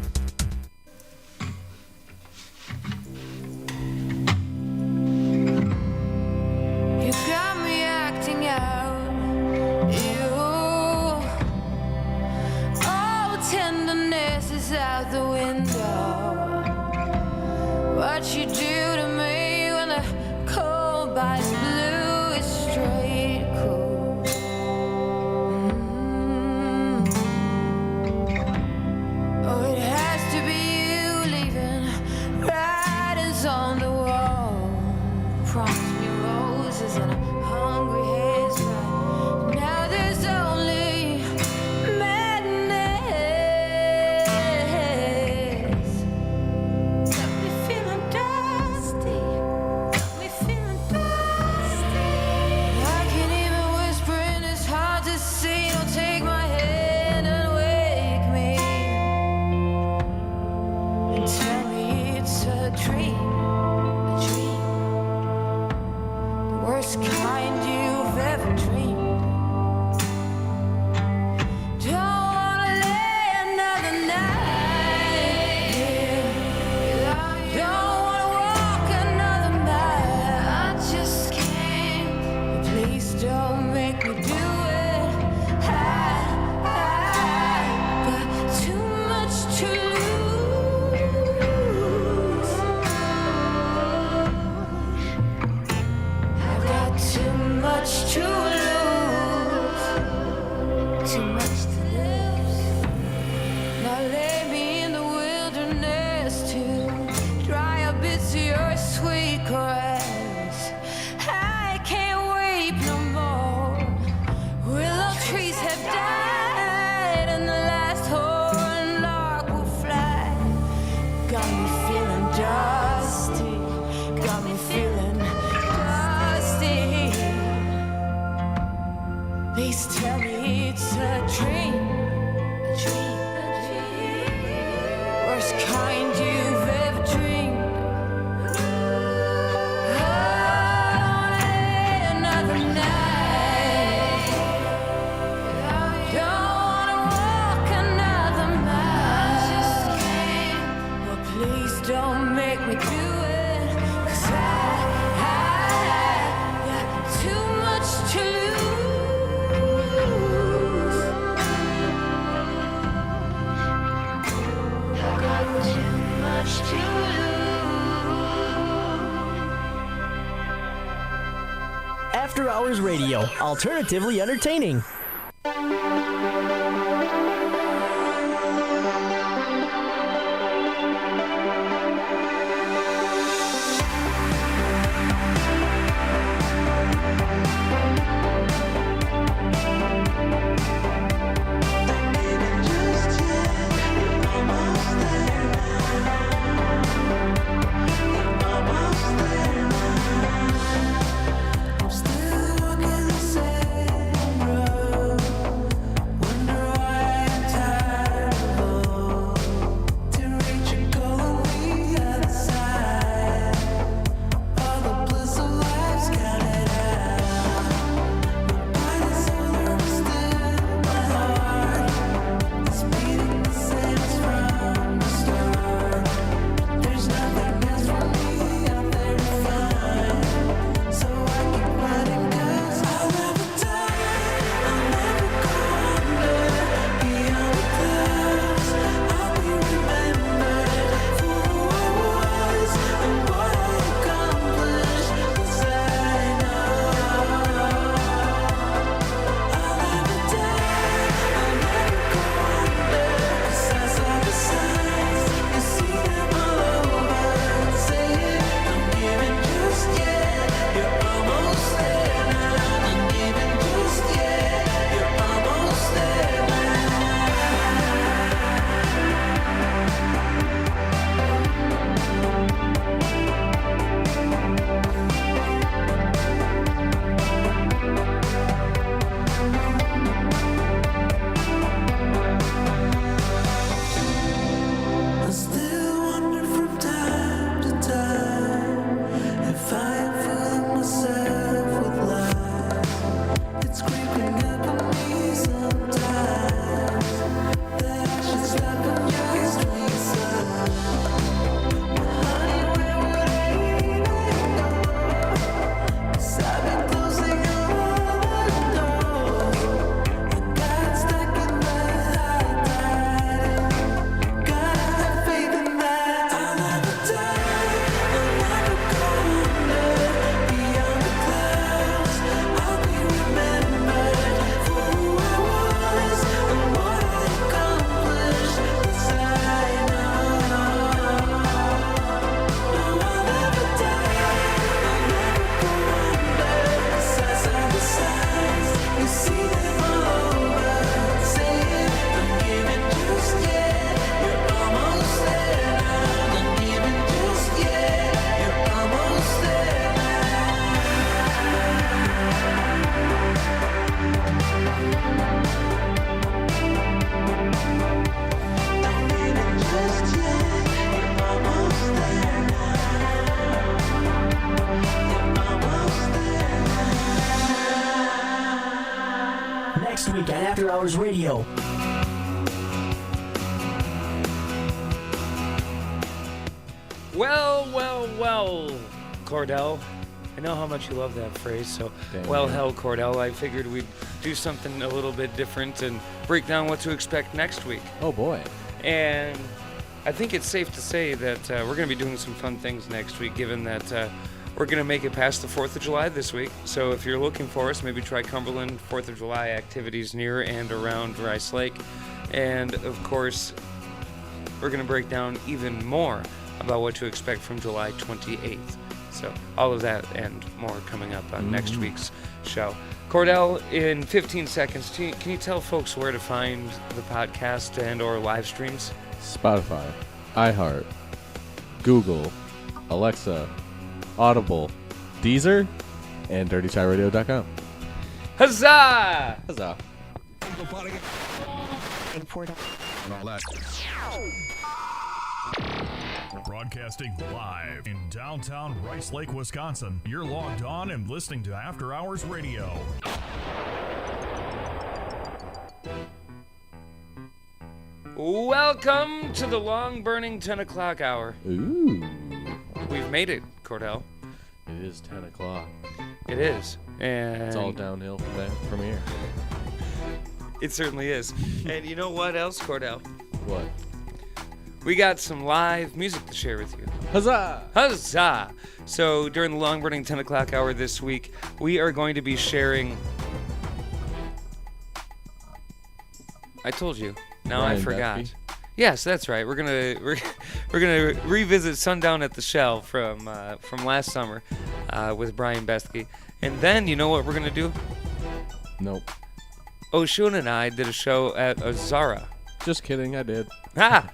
You got me acting out. You, oh, tenderness is out the window. What you do to me when the cold bites blue is straight cool. Oh, it has to be you leaving writings on the wall. Promise me roses and a hungry haze right. Now there's only madness. Got me feeling dusty. Got me feeling dusty. Hours Radio, alternatively entertaining. Still walking the same road. next week on After Hours Radio. Well, Kordell. I know how much you love that phrase, so hell, Kordell, I figured we'd do something a little bit different and break down what to expect next week. Oh, boy. And I think it's safe to say that we're going to be doing some fun things next week, given that we're going to make it past the 4th of July this week. So if you're looking for us, maybe try Cumberland 4th of July activities near and around Rice Lake. And, of course, we're going to break down even more about what to expect from July 28th. So all of that and more coming up on next week's show. Kordell, in 15 seconds, can you tell folks where to find the podcast and or live streams? Spotify, iHeart, Google, Alexa, Audible, Deezer, and DirtyChatRadio.com. Huzzah! Huzzah. And all that. Broadcasting live in downtown Rice Lake, Wisconsin. You're logged on and listening to After Hours Radio. Welcome to the long-burning 10 o'clock hour. Ooh. We've made it, Kordell. It is 10 o'clock. It is. And It's all downhill from here. it certainly is. And you know what else, Kordell? What? we got some live music to share with you. Huzzah! Huzzah! So during the long running 10 o'clock hour this week, we are going to be sharing. I told you. Now I Brian forgot. Bethke. Yes, that's right. We're gonna revisit Sundown at the Shell from last summer with Brian Bethke, and then you know what we're gonna do? Nope. Oshun and I did a show at Azara. Just kidding, I did. Ah!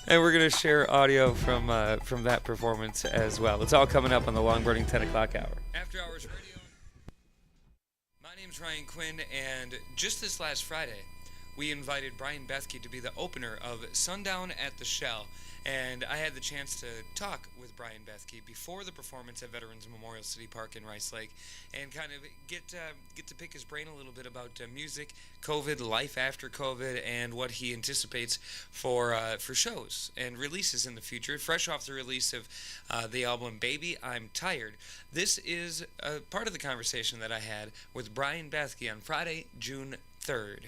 And we're going to share audio from that performance as well. It's all coming up on the long running 10 o'clock hour. After Hours Radio. My name's Ryan Quinn, and just this last Friday, we invited Brian Bethke to be the opener of Sundown at the Shell. And I had the chance to talk with Brian Bethke before the performance at Veterans Memorial City Park in Rice Lake, and kind of get to pick his brain a little bit about music, COVID, life after COVID, and what he anticipates for shows and releases in the future. Fresh off the release of the album Baby, I'm Tired. This is a part of the conversation that I had with Brian Bethke on Friday, June 3rd.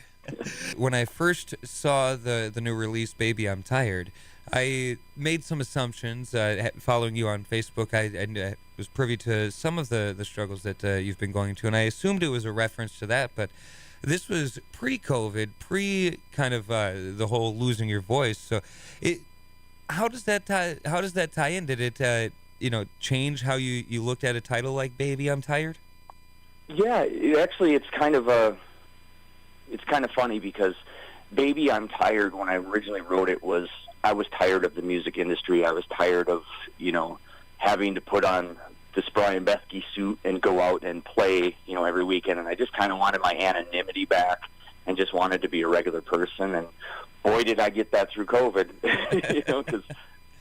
When I first saw the new release, Baby, I'm Tired, I made some assumptions. Following you on Facebook, I was privy to some of the struggles that you've been going to, and I assumed it was a reference to that, but this was pre-COVID, kind of the whole losing your voice. So, how does that tie in? Did it change how you looked at a title like Baby, I'm Tired? Yeah, it's kind of funny because Baby, I'm Tired, when I originally wrote it, I was tired of the music industry. I was tired of, having to put on this Brian Bethke suit and go out and play, every weekend. And I just kind of wanted my anonymity back and just wanted to be a regular person. And boy, did I get that through COVID, because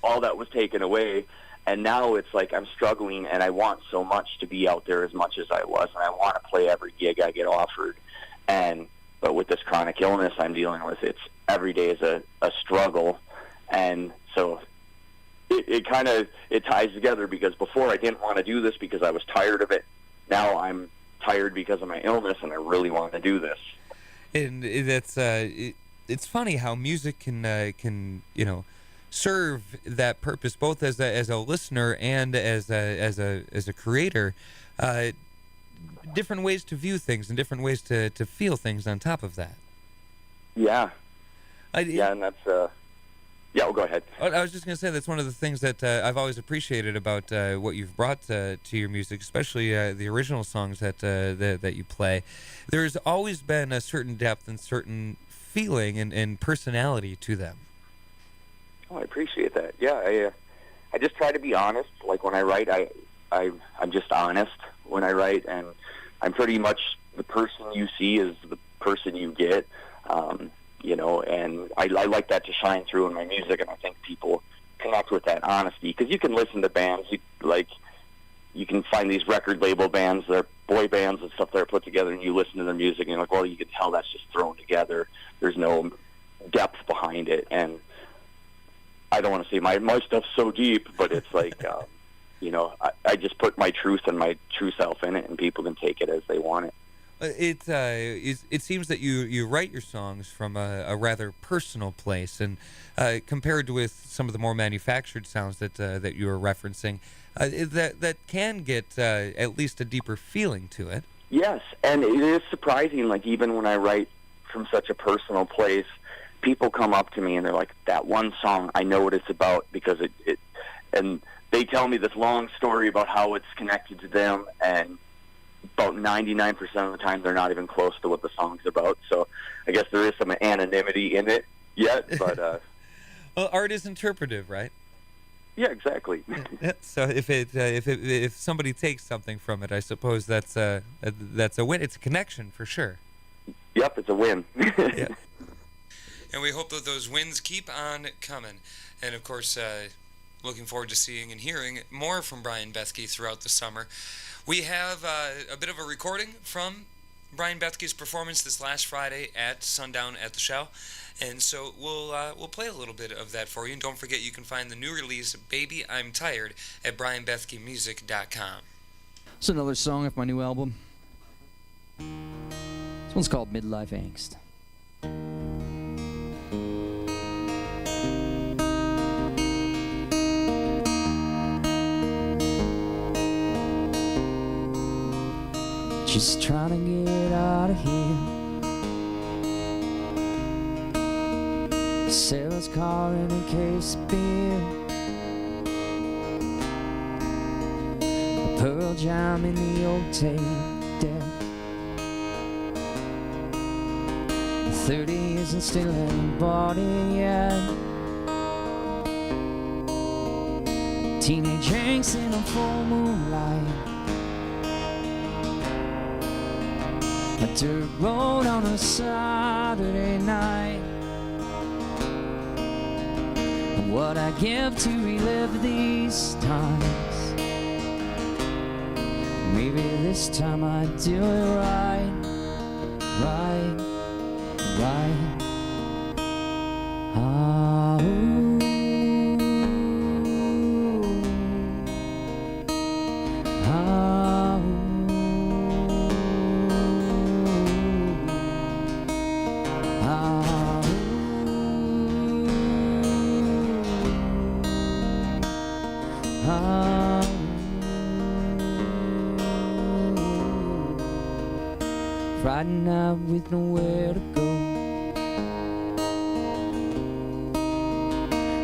all that was taken away. And now it's like I'm struggling, and I want so much to be out there as much as I was. And I want to play every gig I get offered. But with this chronic illness I'm dealing with, it's every day is a struggle. And so it ties together, because before I didn't want to do this because I was tired of it. Now I'm tired because of my illness, and I really want to do this. And that's it's funny how music can serve that purpose, both as a listener and as a creator. Different ways to view things and different ways to feel things on top of that. Yeah. And that's yeah, well, go ahead. I was just going to say that's one of the things that I've always appreciated about what you've brought to your music, especially the original songs that you play. There's always been a certain depth and certain feeling and personality to them. Oh, I appreciate that. Yeah, I just try to be honest. Like when I write, I'm just honest when I write, and I'm pretty much the person you see is the person you get. And I like that to shine through in my music, and I think people connect with that honesty, because you can listen to bands, you can find these record label bands, they're boy bands and stuff that are put together, and you listen to their music, and you're like, well, you can tell that's just thrown together. There's no depth behind it, and I don't want to say my stuff's so deep, but it's like, I just put my truth and my true self in it, and people can take it as they want it. It seems that you write your songs from a rather personal place, and compared with some of the more manufactured sounds that you were referencing, that can get at least a deeper feeling to it. Yes, and it is surprising. Like even when I write from such a personal place, people come up to me and they're like, "That one song, I know what it's about," because it and they tell me this long story about how it's connected to them, and about 99% of the time they're not even close to what the song's about. So I guess there is some anonymity in it yet, but well, art is interpretive, right? Yeah, exactly. So if somebody takes something from it, I suppose that's a win. It's a connection for sure. Yep, it's a win. Yeah. And we hope that those wins keep on coming. And of course, looking forward to seeing and hearing more from Brian Bethke throughout the summer. We have a bit of a recording from Brian Bethke's performance this last Friday at Sundown at the Shell, and so we'll play a little bit of that for you. And don't forget, you can find the new release, Baby, I'm Tired, at brianbethkemusic.com. It's another song off my new album. This one's called Midlife Angst. just trying to get out of here. Sarah's car in a case of beer. A Pearl Jam in the old tape deck. 30 years and still haven't bought it yet. Teenage angst in a full moonlight. A dirt road on a Saturday night. And what I give to relive these times. Maybe this time I do it right, right, right. Ah, ooh. Ah, ooh. Ah, ooh. Ah, ooh. Friday night with nowhere to go.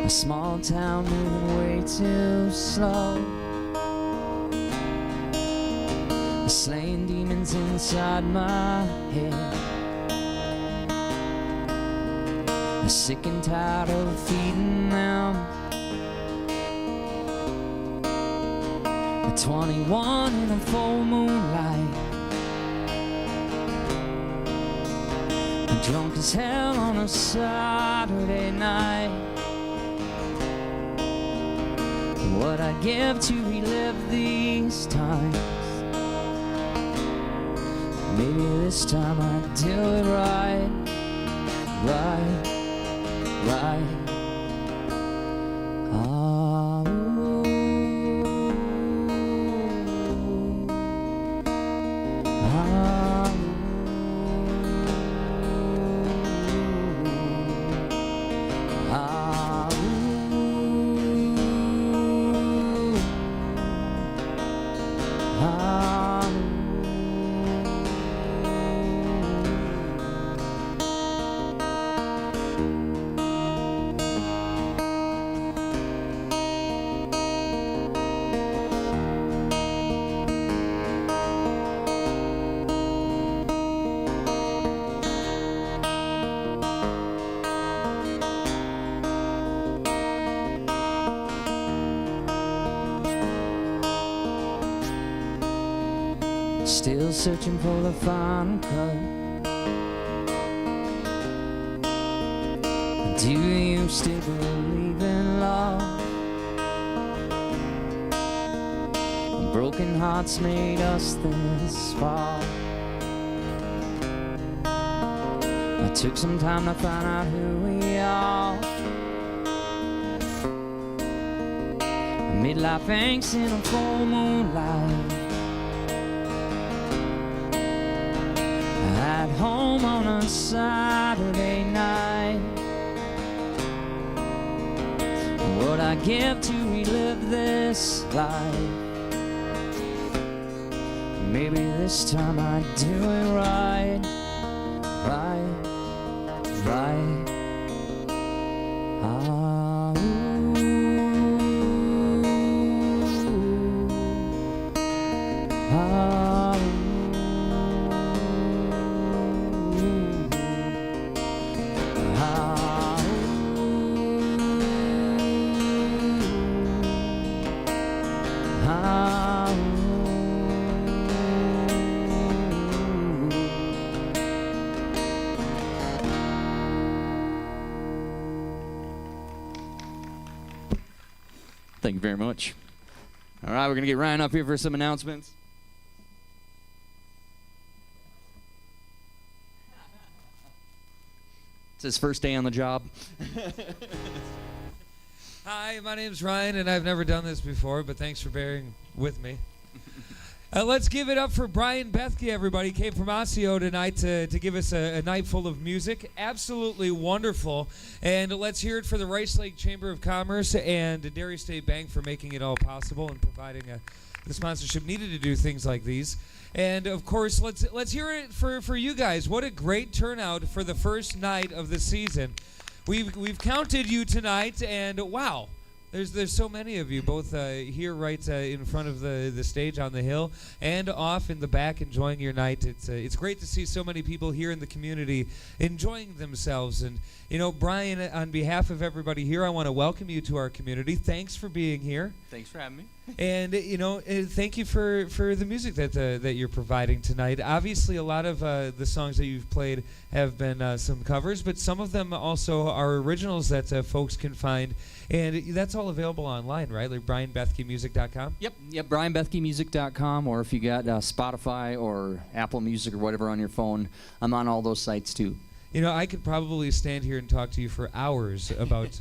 A small town moving way too slow. Slaying demons inside my head. I'm sick and tired of feeding them. At 21 in a full moonlight. I'm drunk as hell on a Saturday night. What I give to relive these times. Maybe this time I do it right, right, right. Ah, ooh. Ah, ooh. Ah, ooh. Ah, still searching for the final cut. Do you still believe in love? Broken hearts made us this far. I took some time to find out who we are. Midlife angst in a full moonlight. At home on a Saturday night. What I give to relive this life. Maybe this time I do it right, right, right. Ah, ooh. Ah, ooh. Ah, ooh. Ah, ooh. Thank you very much. All right, we're going to get Ryan up here for some announcements. It's his first day on the job. Hi, my name's Ryan, and I've never done this before, but thanks for bearing with me. Let's give it up for Brian Bethke, everybody. He came from Osseo tonight to give us a night full of music. Absolutely wonderful. And let's hear it for the Rice Lake Chamber of Commerce and Dairy State Bank for making it all possible and providing a the sponsorship needed to do things like these. And of course, let's hear it for you guys. What a great turnout for the first night of the season. We've counted you tonight, and wow. There's so many of you, both here right in front of the stage on the hill and off in the back enjoying your night. It's great to see so many people here in the community enjoying themselves. And, you know, Brian, on behalf of everybody here, I want to welcome you to our community. Thanks for being here. Thanks for having me. And, you know, thank you for the music that you're providing tonight. Obviously, a lot of the songs that you've played have been some covers, but some of them also are originals that folks can find. And that's all available online, right? Like BrianBethkeMusic.com? Yep, BrianBethkeMusic.com, or if you got Spotify or Apple Music or whatever on your phone, I'm on all those sites too. You know, I could probably stand here and talk to you for hours about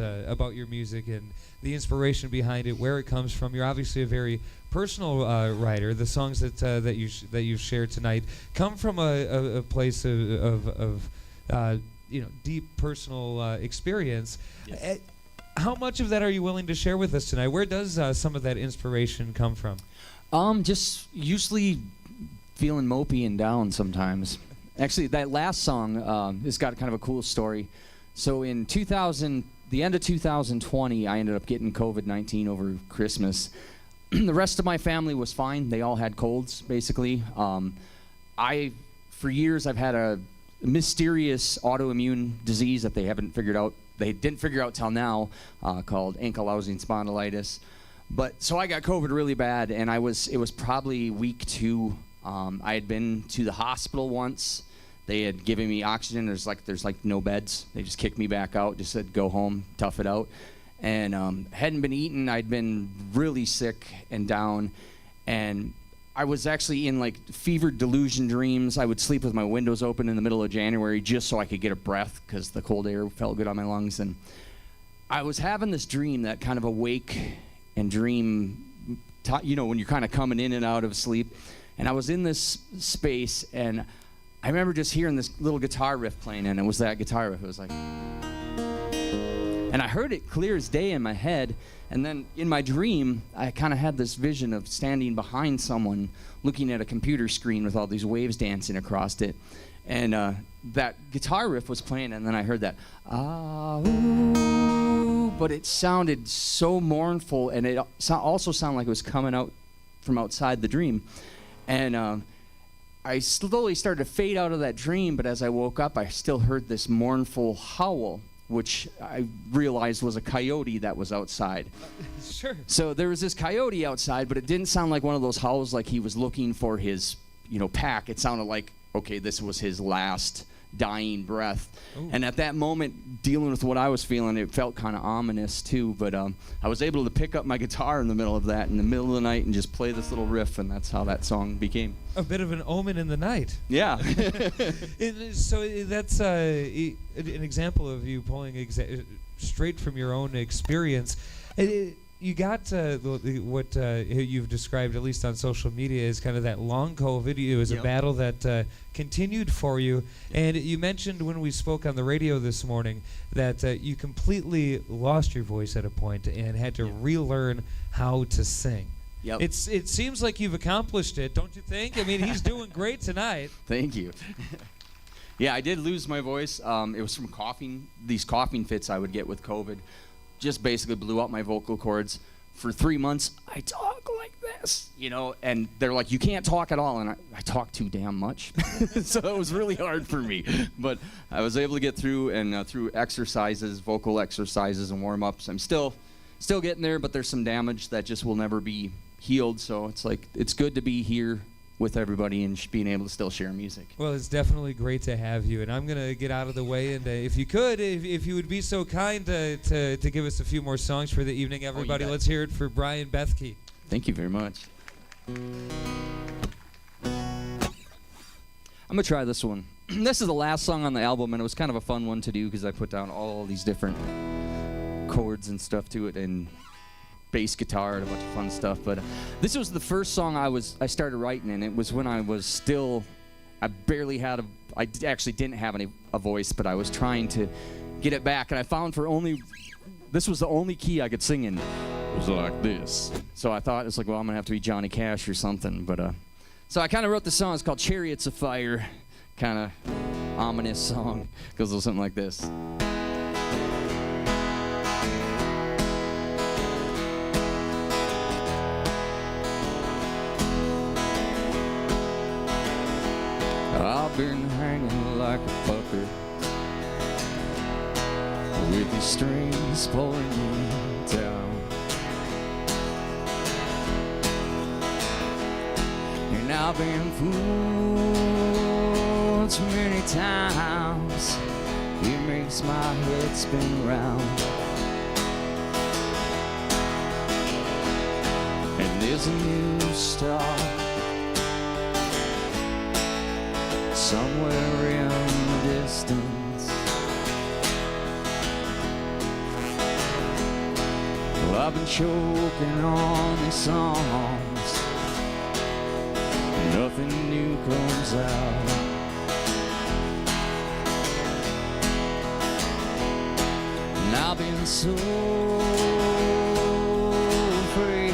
your music and the inspiration behind it, where it comes from. You're obviously a very personal writer. The songs that you've shared tonight come from a place of you know, deep personal experience. Yes. How much of that are you willing to share with us tonight? Where does some of that inspiration come from? Just usually feeling mopey and down sometimes. Actually, that last song has got kind of a cool story. So in the end of 2020, I ended up getting COVID-19 over Christmas. The rest of my family was fine. They all had colds, basically. For years, I've had a mysterious autoimmune disease that they haven't figured out. They didn't figure out till now, called ankylosing spondylitis. But so I got COVID really bad, and it was probably week 2. I had been to the hospital once. They had given me oxygen. There's like no beds. They just kicked me back out. Just said go home, tough it out. And hadn't been eating. I'd been really sick and down, and I was actually in like fevered delusion dreams. I would sleep with my windows open in the middle of January just so I could get a breath because the cold air felt good on my lungs. And I was having this dream, that kind of awake and dream, you know, when you're kind of coming in and out of sleep. And I was in this space, and I remember just hearing this little guitar riff playing, and it was that guitar riff. It was like, and I heard it clear as day in my head. And then in my dream, I kind of had this vision of standing behind someone looking at a computer screen with all these waves dancing across it. And that guitar riff was playing, and then I heard that, ooh, but it sounded so mournful, and it also sounded like it was coming out from outside the dream. And I slowly started to fade out of that dream, but as I woke up, I still heard this mournful howl, which I realized was a coyote that was outside. Sure. So there was this coyote outside, but it didn't sound like one of those howls like he was looking for his, you know, pack. It sounded like, okay, this was his last dying breath. Ooh. And at that moment, dealing with what I was feeling, it felt kind of ominous too. But I was able to pick up my guitar in the middle of that, in the middle of the night, and just play this little riff, and that's how that song became. A bit of an omen in the night. Yeah. So that's an example of you pulling straight from your own experience. You got what you've described, at least on social media, as kind of that long COVID. It was a battle that continued for you. And you mentioned when we spoke on the radio this morning that you completely lost your voice at a point and had to relearn how to sing. Yep. It seems like you've accomplished it, don't you think? I mean, he's doing great tonight. Thank you. Yeah, I did lose my voice. It was from coughing. These coughing fits I would get with COVID just basically blew out my vocal cords. For 3 months, I talk like this, you know, and they're like, you can't talk at all, and I talk too damn much. So it was really hard for me. But I was able to get through, and through exercises, vocal exercises and warm-ups. I'm still getting there, but there's some damage that just will never be healed. So it's like, it's good to be here with everybody and being able to still share music. Well, it's definitely great to have you, and I'm going to get out of the way, and if you could, if you would be so kind to give us a few more songs for the evening, everybody. Let's hear it for Brian Bethke. Thank you very much. I'm going to try this one. This is the last song on the album, and it was kind of a fun one to do because I put down all these different chords and stuff to it, and bass guitar and a bunch of fun stuff. But this was the first song I started writing, and it was when I was still, I actually didn't have a voice, but I was trying to get it back, and I found this was the only key I could sing in. goes like this. So I thought, it's like, well, I'm going to have to be Johnny Cash or something. But so I kind of wrote the song. It's called Chariots of Fire. Kind of ominous song. Goes a little something like this. I've been hanging like a fucker with these strings pulling me down, and I've been fooled too many times. It makes my head spin round, and there's a new start somewhere in the distance. Well, I've been choking on these songs, nothing new comes out. And I've been so afraid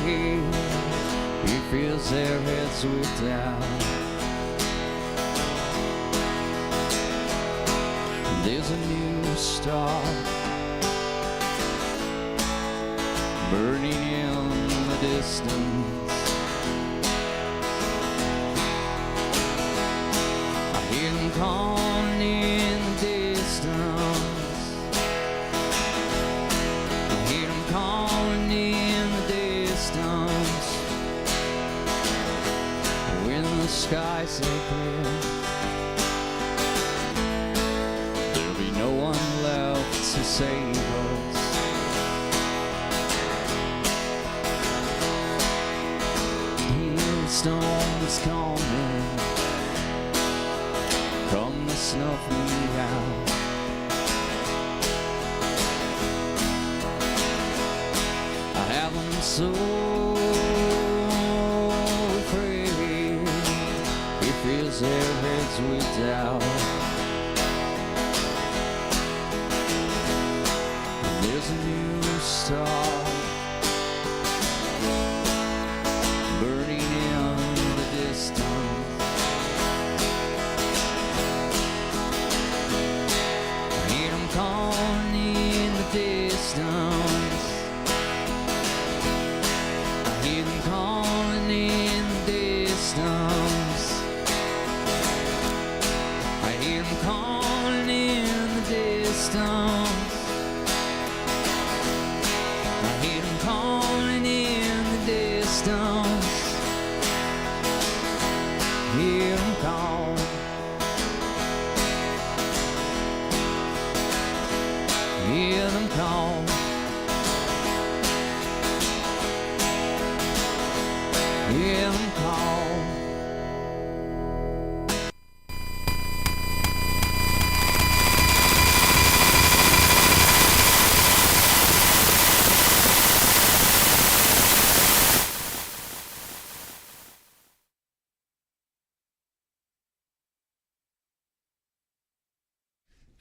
it feels their heads without. There's a new star burning in the distance. I hear them calling in the distance. I hear them calling in the distance. When the skies are clear, no one left to save us. Here storms coming, come to snuff me out. I have them so afraid it fills their heads with doubt. There's a new star burning in the distance. I hear them calling in the distance. I hear them calling in the distance. I hear them calling in the distance. Calling in the distance. Hear them call. Hear them call. Hear them call.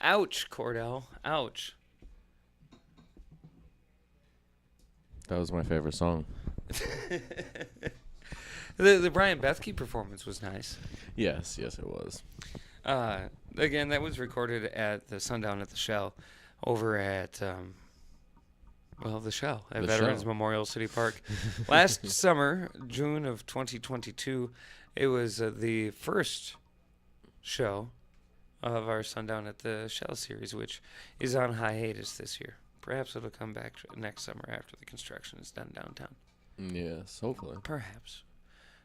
Ouch, Kordell. Ouch. That was my favorite song. The Brian Bethke performance was nice. Yes, it was. Again, that was recorded at the Sundown at the Shell over at, the Shell at The Veterans Shell. Memorial City Park. Last summer, June of 2022, it was the first show of our Sundown at the Shell series, which is on hiatus this year. Perhaps it'll come back next summer after the construction is done downtown. Yes, hopefully. Perhaps.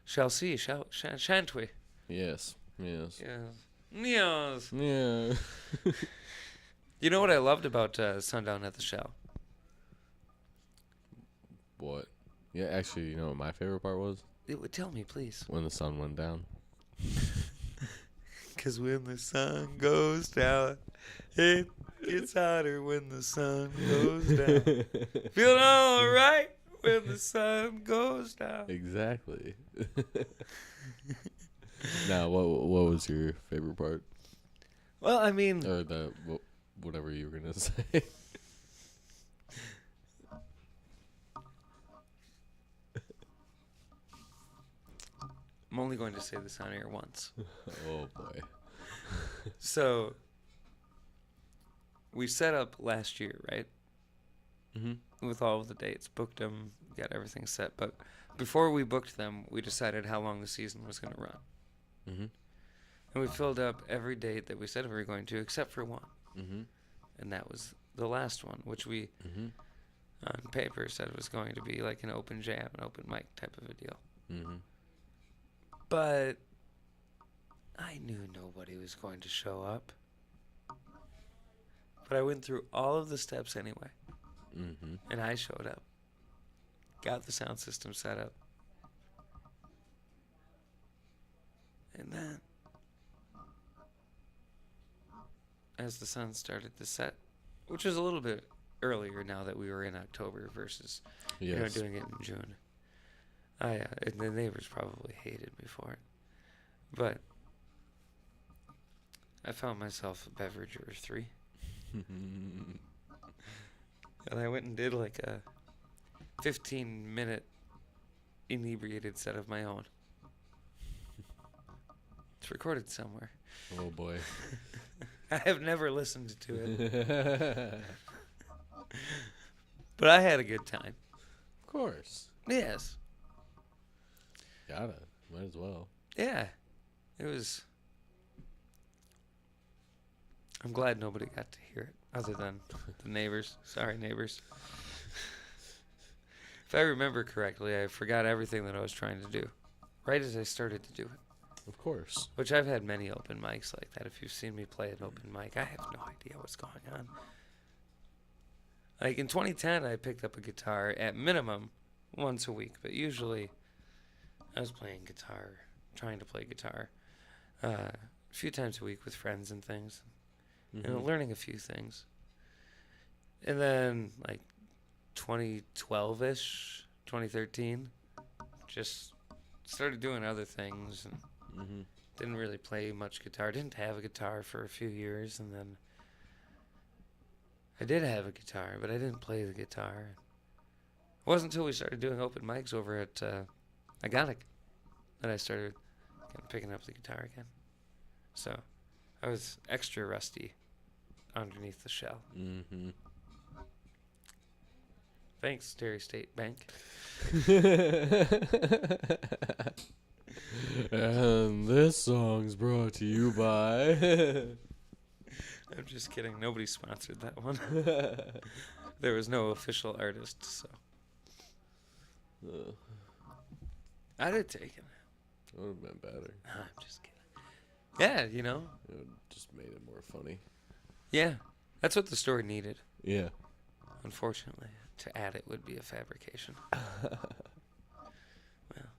Shall see, shan't we? Yes. Yes. Yeah. You know what I loved about Sundown at the Shell? What? Yeah, actually, you know what my favorite part was? It would tell me, please. When the sun went down. Because when the sun goes down, it gets hotter when the sun goes down. Feeling all right when the sun goes down. Exactly. Now, what was your favorite part? Well, I mean... Or whatever you were going to say. I'm only going to say this on air once. Oh boy. So, we set up last year, right? Mm-hmm. With all of the dates, booked them, got everything set. But before we booked them, we decided how long the season was going to run. Mm-hmm. And we filled up every date that we said we were going to, except for one. Mm-hmm. And that was the last one, which we, Mm-hmm. on paper, said was going to be like an open jam, an open mic type of a deal. Mm-hmm. But I knew nobody was going to show up. But I went through all of the steps anyway. Mm-hmm. And I showed up. Got the sound system set up. And then, as the sun started to set, which was a little bit earlier now that we were in October versus Yes. doing it in June. And the neighbors probably hated me for it. But I found myself a beverage or three. And I went and did like a 15-minute inebriated set of my own. It's recorded somewhere. Oh boy. I have never listened to it. But I had a good time. Of course. Yes. Gotta. Might as well. Yeah. It was... I'm glad nobody got to hear it, other than the neighbors. Sorry, neighbors. If I remember correctly, I forgot everything that I was trying to do, right as I started to do it. Of course. Which I've had many open mics like that. If you've seen me play an open mic, I have no idea what's going on. Like in 2010, I picked up a guitar at minimum once a week, but usually I was playing guitar, trying to play guitar, a few times a week with friends and things. Learning a few things. And then, like, 2012-ish, 2013, just started doing other things and didn't really play much guitar. Didn't have a guitar for a few years, and then I did have a guitar, but I didn't play the guitar. It wasn't until we started doing open mics over at Agonic that I started kind of picking up the guitar again. So I was extra rusty underneath the shell. Mm-hmm. Thanks, Dairy State Bank. And this song's brought to you by... I'm just kidding. Nobody sponsored that one. There was no official artist, so. I'd have taken it. It would have been better. I'm just kidding. Yeah, you know. It would just made it more funny. Yeah, that's what the story needed. Yeah. Unfortunately, to add it would be a fabrication. Well,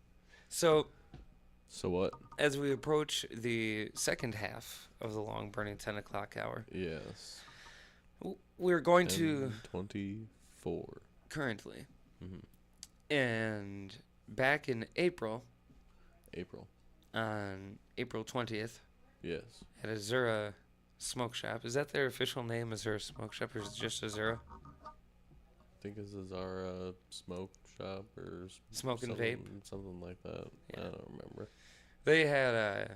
so what? as we approach the second half of the long burning 10 o'clock hour, Yes. we're going to 24 currently, Mm-hmm. and back in April, on April 20th, Yes. at Azura Smoke Shop. Is that their official name, Azura Smoke Shop, or is it just Azura? I think this is our smoke shop or Smoke and something, vape? something like that. Yeah. I don't remember. They had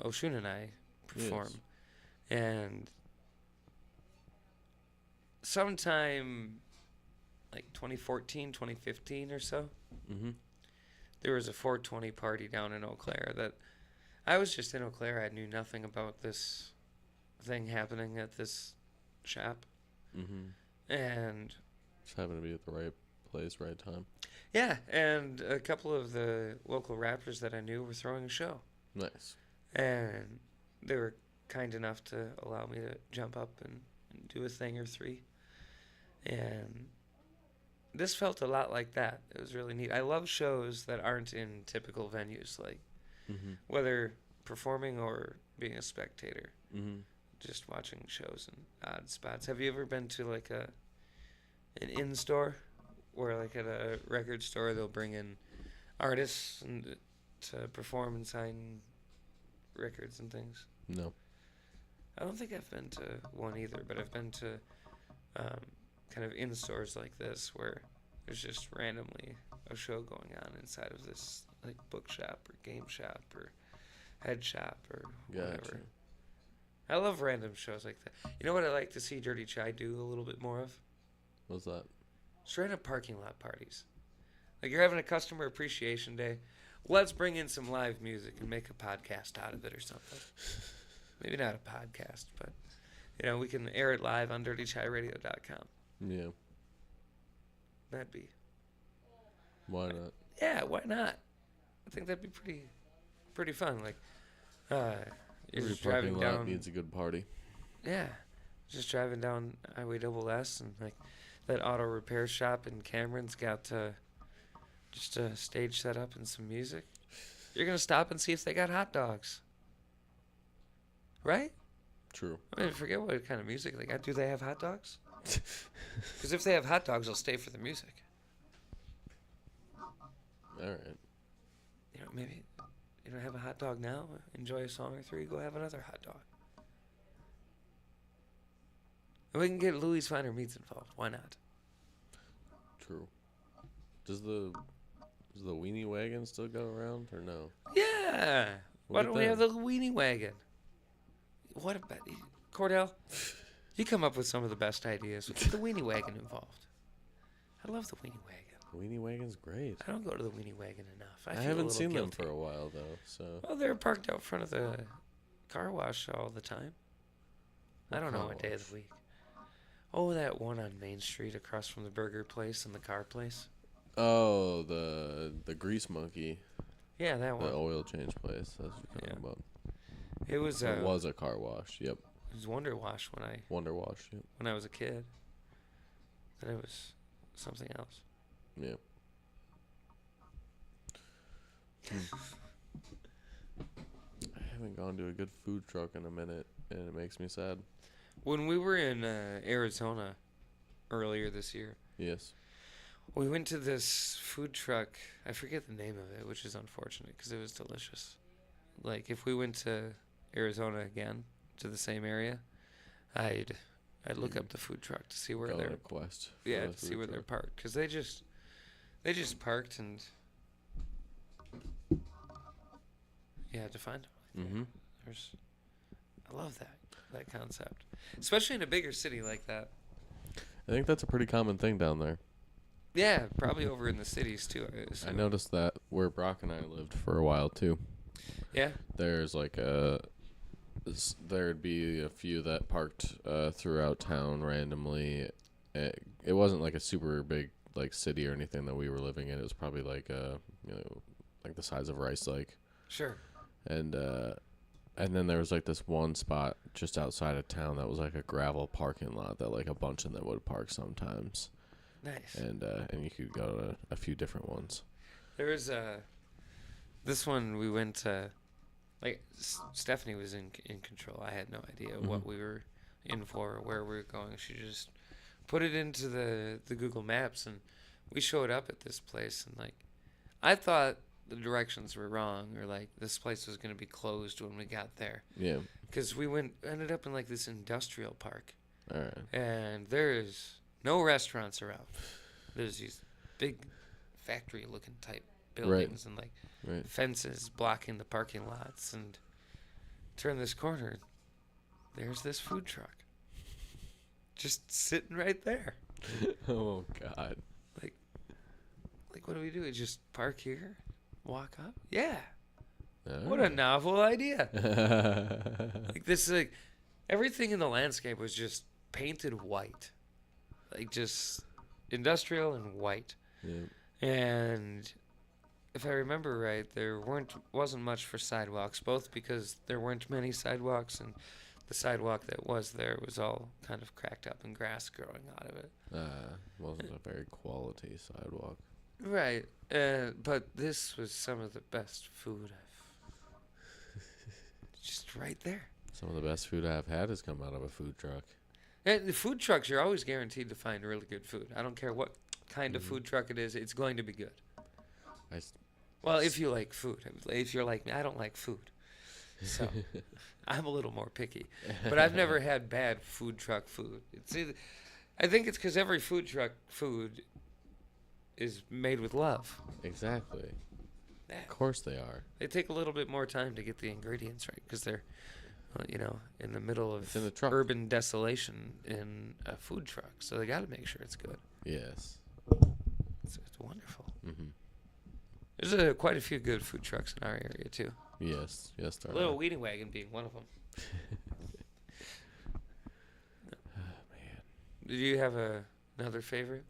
Oshun and I perform, and sometime like 2014, 2015 or so, Mm-hmm. there was a 420 party down in Eau Claire that I was just in Eau Claire. I knew nothing about this thing happening at this shop. Mm-hmm. And Just happened to be at the right place, right time. yeah, and a couple of the local rappers that I knew were throwing a show. Nice. And they were kind enough to allow me to jump up and do a thing or three. And this felt a lot like that. It was really neat. I love shows that aren't in typical venues, like Mm-hmm. whether performing or being a spectator, Mm-hmm. just watching shows in odd spots. Have you ever been to like an in store, where like at a record store they'll bring in artists and to perform and sign records and things? No. I don't think I've been to one either, but I've been to kind of in stores like this where there's just randomly a show going on inside of this like bookshop or game shop or head shop or whatever. Gotcha. I love random shows like that. You know what I like to see Dirty Chai do a little bit more of? What's that? Straight up parking lot parties. Like you're having a customer appreciation day. Let's bring in some live music and make a podcast out of it or something. Maybe not a podcast, but we can air it live on dirtychairadio.com. Yeah. That'd be. Why not? Yeah, why not? I think that'd be pretty fun. Like, you're Every just driving parking lot down. needs a good party. Yeah, just driving down Highway Double S, and like that auto repair shop in Cameron's got just a stage set up and some music. You're gonna stop and see if they got hot dogs, right? True. I mean, forget what kind of music they got. Do they have hot dogs? Because if they have hot dogs, I'll stay for the music. All right. Maybe have a hot dog now, enjoy a song or three, go have another hot dog. And we can get Louis Finer Meats involved. Why not? True. Does the weenie wagon still go around or no? Yeah. Why Look don't at we have them. the weenie wagon? What about Kordell? You come up with some of the best ideas. Get the weenie wagon involved. I love the weenie wagon. Weenie wagon's great. I don't go to the weenie wagon enough. I feel a haven't little seen guilty. them for a while though. So. Well, they're parked out front of the car wash all the time. I don't know car what day of wash? the week. Oh, that one on Main Street across from the burger place and the car place. Oh, the grease monkey. Yeah, that The one. oil change place. That's what you're talking about. It was It was a car wash. Yep. It was Wonder Wash Wonder Wash. Yep. when I was a kid. Then it was something else. Yeah. I haven't gone to a good food truck in a minute, and it makes me sad. When we were in Arizona earlier this year, Yes. we went to this food truck. I forget the name of it, which is unfortunate because it was delicious. Like if we went to Arizona again, to the same area, I'd look up the food truck to see where Go on they're a quest. for yeah the to see food where they're truck. parked because they just parked and you had to find them. Mm-hmm. I love that concept, especially in a bigger city like that. I think that's a pretty common thing down there. Yeah, probably over in the cities too. I I assume. noticed that where Brock and I lived for a while too. Yeah. There's like there'd be a few that parked throughout town randomly. It wasn't like a super big like city or anything that we were living in. It was probably like like the size of Rice Lake. Sure. And then there was like this one spot just outside of town that was like a gravel parking lot that like a bunch of them would park sometimes. Nice. And you could go to a few different ones. There was this one we went to, like Stephanie was in control. I had no idea what we were in for or where we were going. She just put it into the Google Maps and we showed up at this place and like I thought the directions were wrong or like this place was going to be closed when we got there. Yeah. Because we ended up in like this industrial park. All right. And there's no restaurants around. There's these big factory-looking type buildings and like fences blocking the parking lots. And turn this corner, there's this food truck, just sitting right there. Oh God. Like what do we do? We just park here, walk up? Yeah. All What a right. novel idea. Like this, like everything in the landscape was just painted white, like just industrial and white. Yeah. And if I remember right, there wasn't much for sidewalks, both because there weren't many sidewalks and the sidewalk that was there was all kind of cracked up and grass growing out of it. Wasn't a very quality sidewalk. Right. But this was some of the best food just right there. Some of the best food I've had has come out of a food truck. And the food trucks, you're always guaranteed to find really good food. I don't care what kind of food truck it is, it's going to be good. Well, if you like food. If you're like me, I don't like food. So I'm a little more picky. But I've never had bad food truck food. I think it's because every food truck food is made with love. Exactly. that. Of course they are. They take a little bit more time to get the ingredients right because they're, in the middle of in the truck. urban desolation in a food truck. So they got to make sure it's good. Yes. It's wonderful. Mm-hmm. There's quite a few good food trucks in our area too. Yes, there are. Little Weeding Wagon being one of them. Man. Do you have another favorite?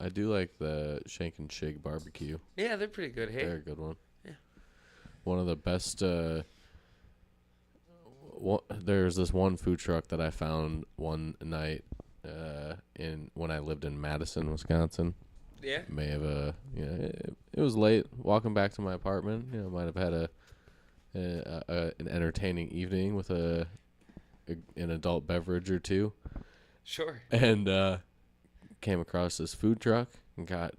I do like the Shank and Shig barbecue. Yeah, they're pretty good. Hey, They're a good one. Yeah. One of the best. There's this one food truck that I found one night when I lived in Madison, Wisconsin. Yeah. May have it was late walking back to my apartment. Might have had an entertaining evening with an adult beverage or two. Sure. And came across this food truck and got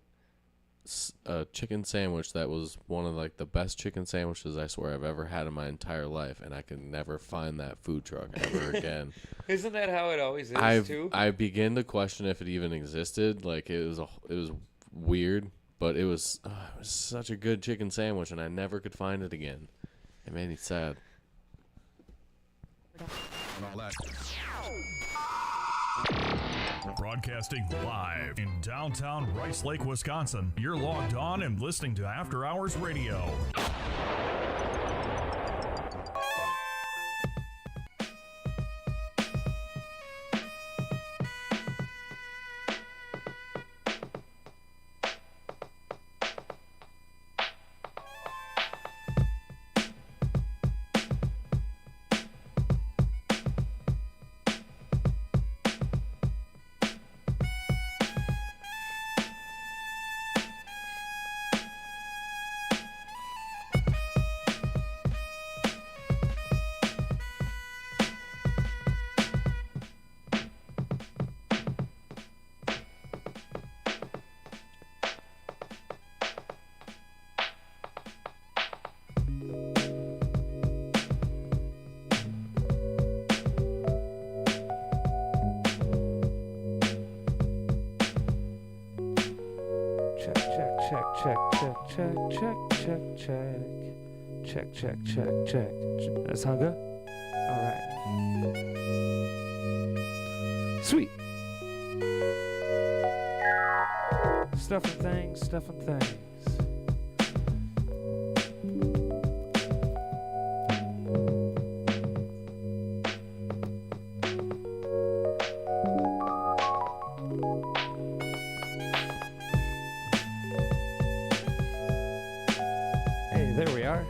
a chicken sandwich that was one of the best chicken sandwiches I swear I've ever had in my entire life, and I could never find that food truck ever again. Isn't that how it always is too? I begin to question if it even existed. It was weird, but it was such a good chicken sandwich, and I never could find it again. It made me sad. Broadcasting live in downtown Rice Lake, Wisconsin. You're logged on and listening to After Hours Radio. Check. That sound good? All right. Sweet. Stuffing things. Hey, there we are.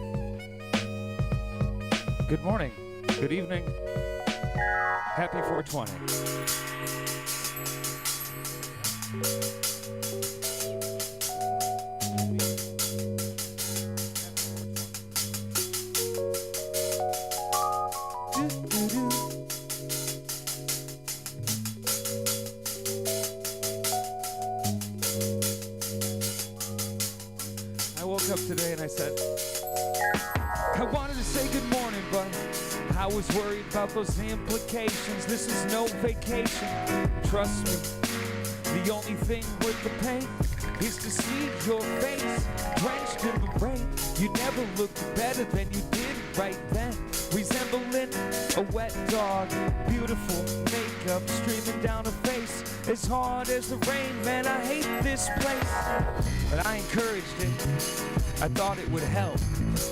Good morning, good evening, happy 420. I woke up today and I said, I wanted to say good morning, but I was worried about those implications. This is no vacation. Trust me, the only thing worth the pain is to see your face drenched in the rain. You never looked better than you did right then, resembling a wet dog. Beautiful makeup streaming down her face, as hard as the rain. Man, I hate this place, but I encouraged it. I thought it would help.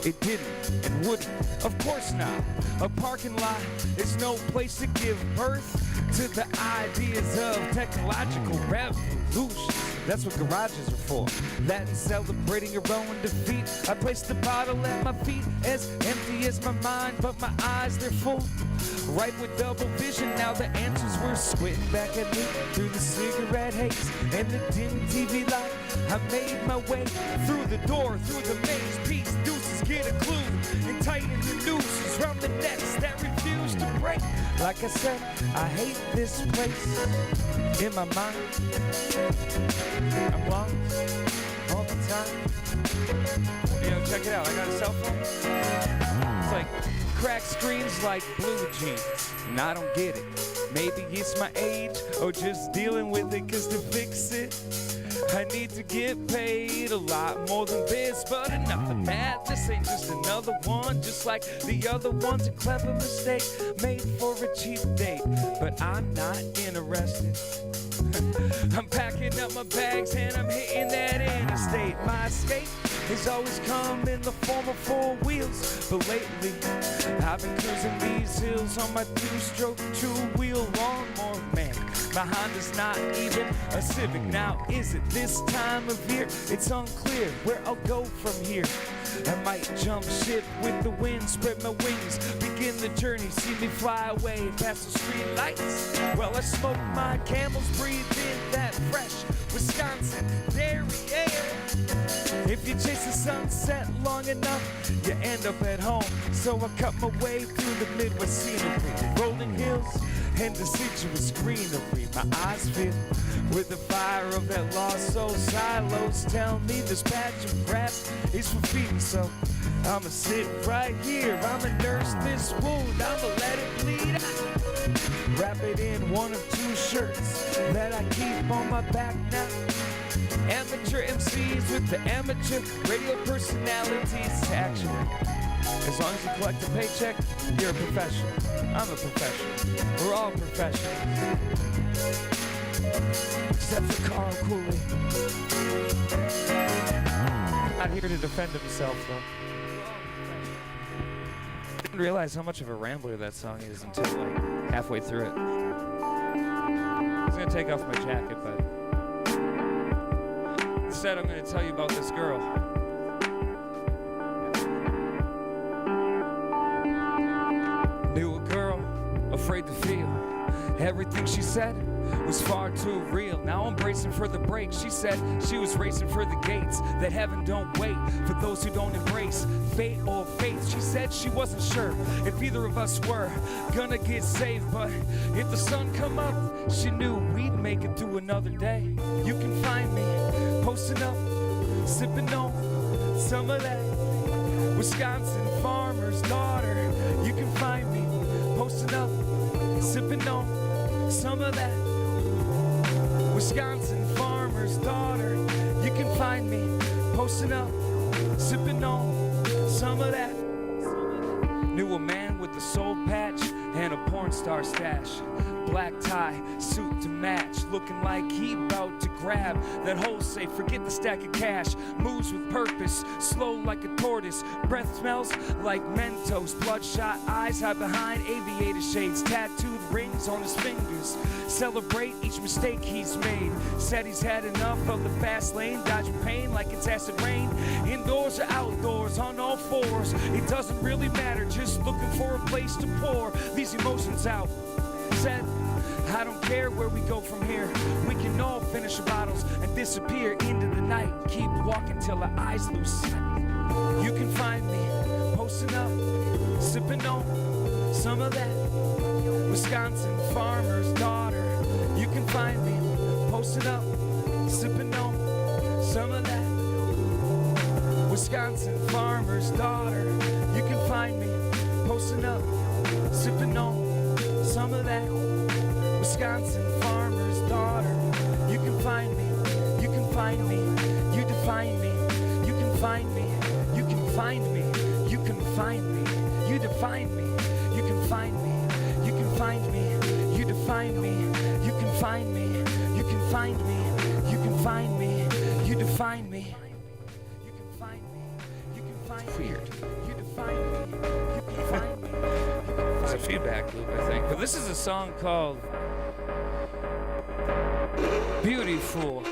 It didn't and wouldn't. Of course not. A parking lot is no place to give birth to the ideas of technological revolution. That's what garages are for. That and celebrating your own defeat. I place the bottle at my feet, as empty as my mind, but my eyes, they're full. Right with double vision, now the answers were squinting back at me through the cigarette haze and the dim TV light. I made my way through the door, through the maze. Peace, deuces, get a clue, and tighten the nooses from the nets that refuse to break. Like I said, I hate this place. In my mind, I'm lost all the time. Check it out, I got a cell phone. It's like cracked screens like blue jeans, and I don't get it. Maybe it's my age, or just dealing with it, cause to fix it I need to get paid a lot more than this, but enough of that. This ain't just another one, just like the other one's a clever mistake made for a cheap date. But I'm not interested. I'm packing up my bags and I'm hitting that interstate. My escape has always come in the form of four wheels, but lately I've been cruising these hills on my two-stroke, two-wheel lawnmower. Man, my Honda's not even a Civic. Now is it this time of year? It's unclear where I'll go from here. I might jump ship with the wind, spread my wings, begin the journey, see me fly away past the street lights. Well, I smoke my Camels, breathe in that fresh Wisconsin dairy air. If you chase the sunset long enough, you end up at home. So I cut my way through the Midwest scenery, rolling hills and deciduous greenery. My eyes fit with the fire of that lost soul. Silos tell me this patch of grass is for feeding, so I'ma sit right here. I'ma nurse this wound, I'ma let it bleed out. Wrap it in one of two shirts that I keep on my back now. Amateur MCs with the amateur radio personalities. Actually, as long as you collect a paycheck, you're a professional. I'm a professional. We're all professionals. Except for Carl Cooley. Not here to defend himself, though. Didn't realize how much of a rambler that song is until like halfway through it. I was gonna take off my jacket, but instead I'm gonna tell you about this girl. Knew a girl, afraid to feel. Everything she said was far too real. Now I'm bracing for the break. She said she was racing for the gates, that heaven don't wait for those who don't embrace fate or faith. She said she wasn't sure if either of us were gonna get saved, but if the sun come up, she knew we'd make it through another day. You can find me posting up, sipping on some of that Wisconsin farmer's daughter. You can find me posting up, sipping on some of that Wisconsin farmer's daughter. You can find me posting up, sipping on some of that. Knew a man with a soul patch and a porn star stash. Black tie, suit to match, looking like he about to grab that whole safe. Forget the stack of cash, moves with purpose, slow like a tortoise. Breath smells like Mentos, bloodshot eyes hide behind aviator shades. Tattooed rings on his fingers, celebrate each mistake he's made. Said he's had enough of the fast lane, dodging pain like it's acid rain. Indoors or outdoors, on all fours, it doesn't really matter, just looking for a place to pour these emotions out. Said, I don't care where we go from here. We can all finish our bottles and disappear into the night. Keep walking till our eyes lose sight. You can find me posting up, sipping on some of that Wisconsin farmer's daughter. You can find me posting up, sipping on some of that Wisconsin farmer's daughter. You can find me posting up, sipping on some of that Wisconsin farmer's daughter. You can find me, you can find me, you define me, you can find me, you can find me, you can find me, you define me, you can find me, you can find me, you define me, you can find me, you can find me, you can find me, you define me, you can find me, you can find me, weird, you define me, you can find me. It's a feedback loop, I think. But this is a song called Beautiful.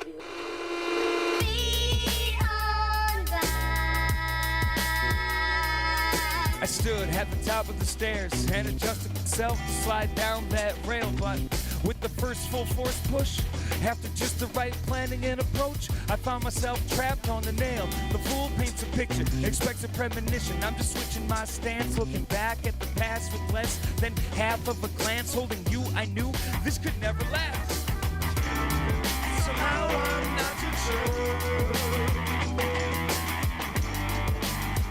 I stood at the top of the stairs and adjusted myself to slide down that rail, but with the first full force push, after just the right planning and approach, I found myself trapped on the nail. The fool paints a picture, expects a premonition. I'm just switching my stance, looking back at the past with less than half of a glance. Holding you, I knew this could never last. Somehow I'm not too sure.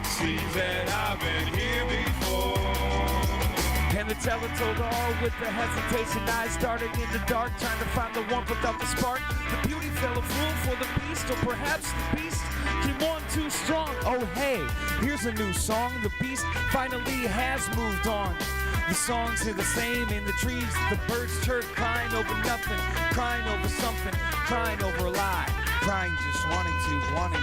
Seems that I've been here before. And And the teller told all with the hesitation, eyes starting in the dark, trying to find the warmth without the spark. The beauty fell a fool for the beast, or perhaps the beast came on too strong. Oh hey, here's a new song. The beast finally has moved on. The songs are the same in the trees. The birds chirp, crying over nothing, crying over something, crying over a lie, crying just wanting to die.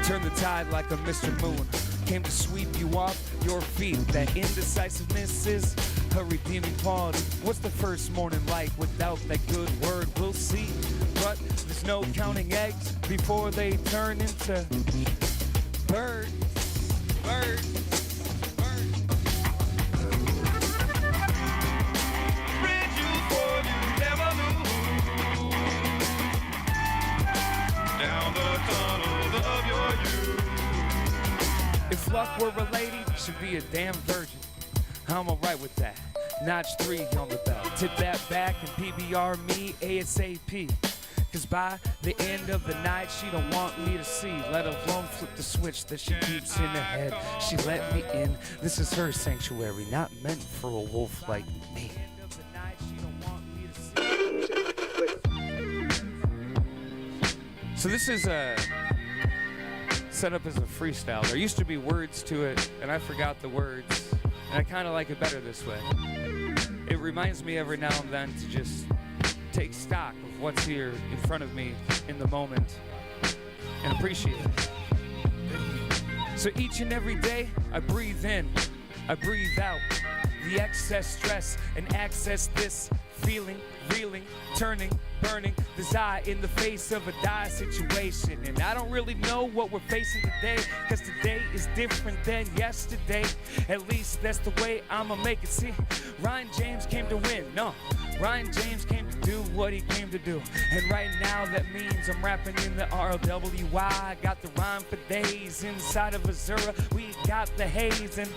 Turn the tide like a Mr. Moon came to sweep you off your feet. That indecisiveness is a redeeming quality. What's the first morning like without that good word? We'll see. But there's no counting eggs before they turn into birds. Birds. Bridge you for you never knew. Down the tunnels of your youth. If luck were a lady, she'd be a damn virgin. I'm alright with that. Notch 3 on the belt. Tip that back and PBR me ASAP. Cause by the end of the night, she don't want me to see, let alone flip the switch that she keeps in her head. She let me in. This is her sanctuary, not meant for a wolf like me. So this is set up as a freestyle. There used to be words to it, and I forgot the words, and I kind of like it better this way. It reminds me every now and then to just take stock of what's here in front of me in the moment and appreciate it. So each and every day, I breathe in, I breathe out the excess stress and access this feeling, reeling, turning, burning, desire in the face of a dire situation. And I don't really know what we're facing today, cause today is different than yesterday. At least that's the way I'ma make it. See, Ryan James came to win, no, Ryan James came to do what he came to do. And right now that means I'm rapping in the RLWY. I got the rhyme for days inside of Azura. We got the haze, and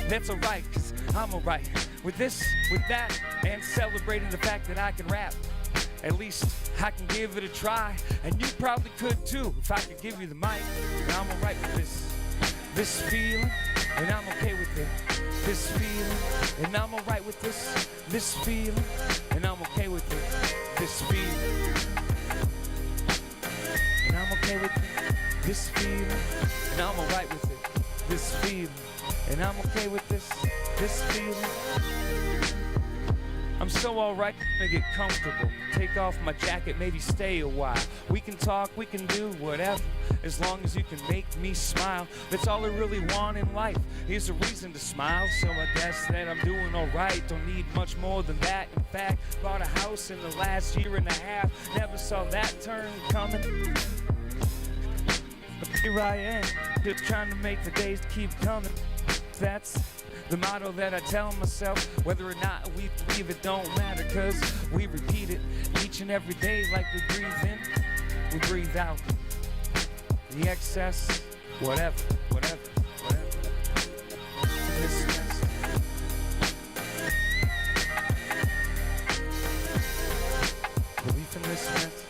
that's alright, cause I'm alright with this, with that, and celebrating the fact that I can rap. At least I can give it a try, and you probably could too if I could give you the mic. And I'm alright with this feeling, and I'm okay with it. This feeling, and I'm alright with this feeling, and I'm okay with it. This feeling, and I'm okay with it. This feeling, and I'm alright with it. This feeling, and I'm okay with this feeling. I'm so alright, I'm gonna get comfortable. Take off my jacket, maybe stay a while. We can talk, we can do whatever, as long as you can make me smile. That's all I really want in life, is a reason to smile. So I guess that I'm doing alright, don't need much more than that. In fact, bought a house in the last year and a half. Never saw that turn coming. But here I am, just trying to make the days keep coming. That's the motto that I tell myself. Whether or not we believe it don't matter, cause we repeat it each and every day. Like we breathe in, we breathe out. The excess, whatever. This mess. Belief in this mess.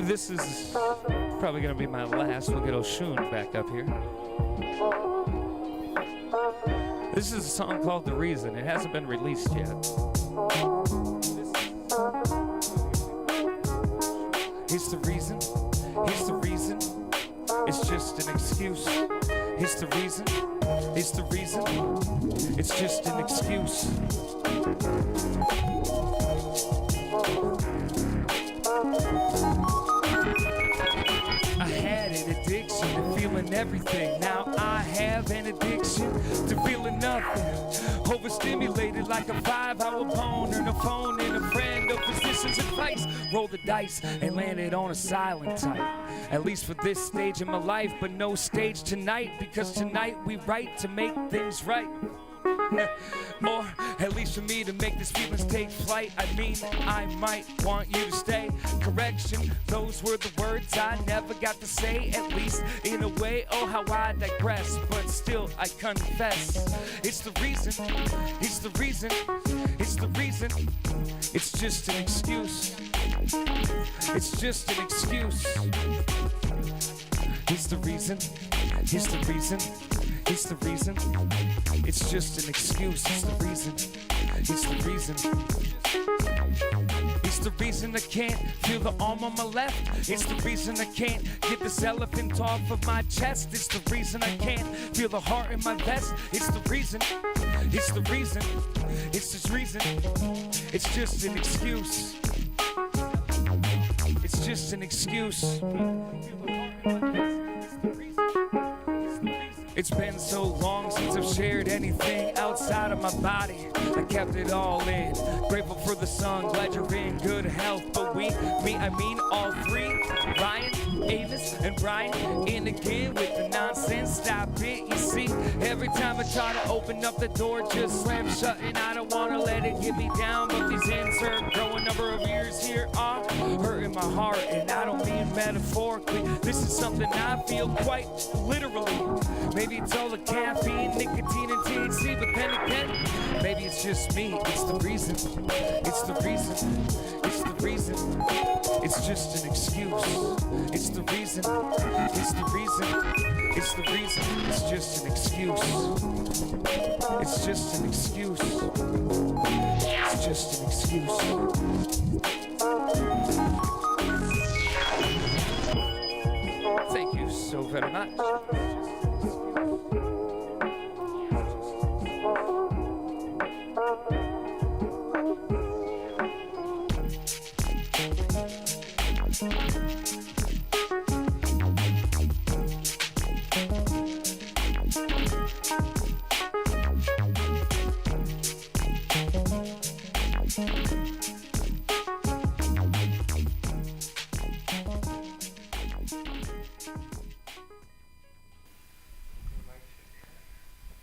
This is probably going to be my last. We'll get Oshun back up here. This is a song called The Reason. It hasn't been released yet. It's the reason. It's the reason. It's just an excuse. It's the reason. It's the reason. It's just an excuse. I had an addiction to feeling everything. Now I have an addiction to feeling nothing. Overstimulated like a 5-hour boner. No phone and a friend of person's advice. Roll the dice and land it on a silent type. At least for this stage of my life, but no stage tonight, because tonight we write to make things right. Or at least for me to make these feelings take flight. I mean, I might want you to stay. Correction, those were the words I never got to say. At least in a way, oh how I digress. But still I confess, it's the reason, it's the reason, it's the reason. It's just an excuse. It's just an excuse. It's the reason, it's the reason, it's the reason. It's just an excuse. It's the reason, it's the reason. It's the reason I can't feel the arm on my left. It's the reason I can't get this elephant off of my chest. It's the reason I can't feel the heart in my vest. It's the reason, it's the reason, it's this reason. It's just an excuse. It's just an excuse. It's been so long since I've shared anything outside of my body. I kept it all in. Grateful for the sun, glad you're in good health. But me, I mean all three. Ryan, Avis, and Brian. In again with the nonsense, stop it. You see, every time I try to open up the door, just slam shut, and I don't want to let it get me down. But these insert growing number of years here are hurting my heart, and I don't mean metaphorically. This is something I feel quite literally. Maybe it's all the caffeine, nicotine, and THC, but then again, maybe it's just me. It's the reason. It's the reason. It's the reason. It's just an excuse. It's the reason. It's the reason. It's the reason. It's just an excuse. It's just an excuse. It's just an excuse. Thank you so very much.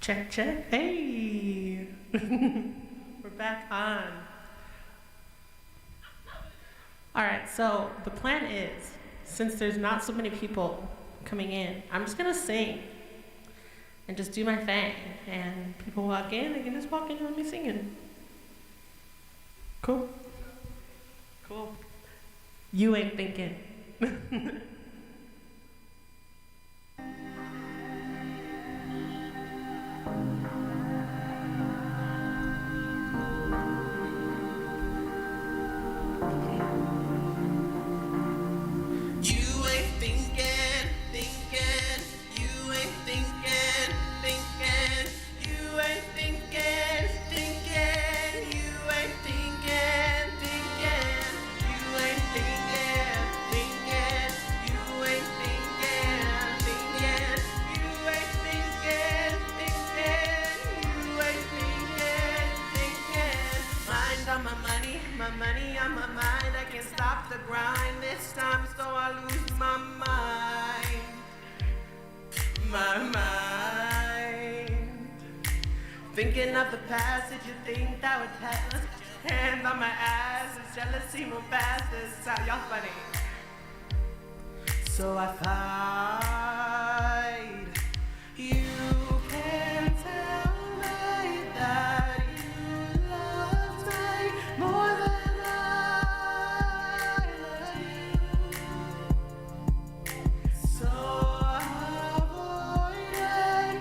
Check, check. Hey! We're back on. All right, so the plan is, since there's not so many people coming in, I'm just gonna sing and just do my thing. And people walk in, they can just walk in with me singing. Cool? Cool. You ain't thinking. Thinking of the past, did you think that would pass? Hands on my ass, and jealousy move fast. This time, y'all funny. So I fight. You can tell me that you love me more than I love you. So avoided,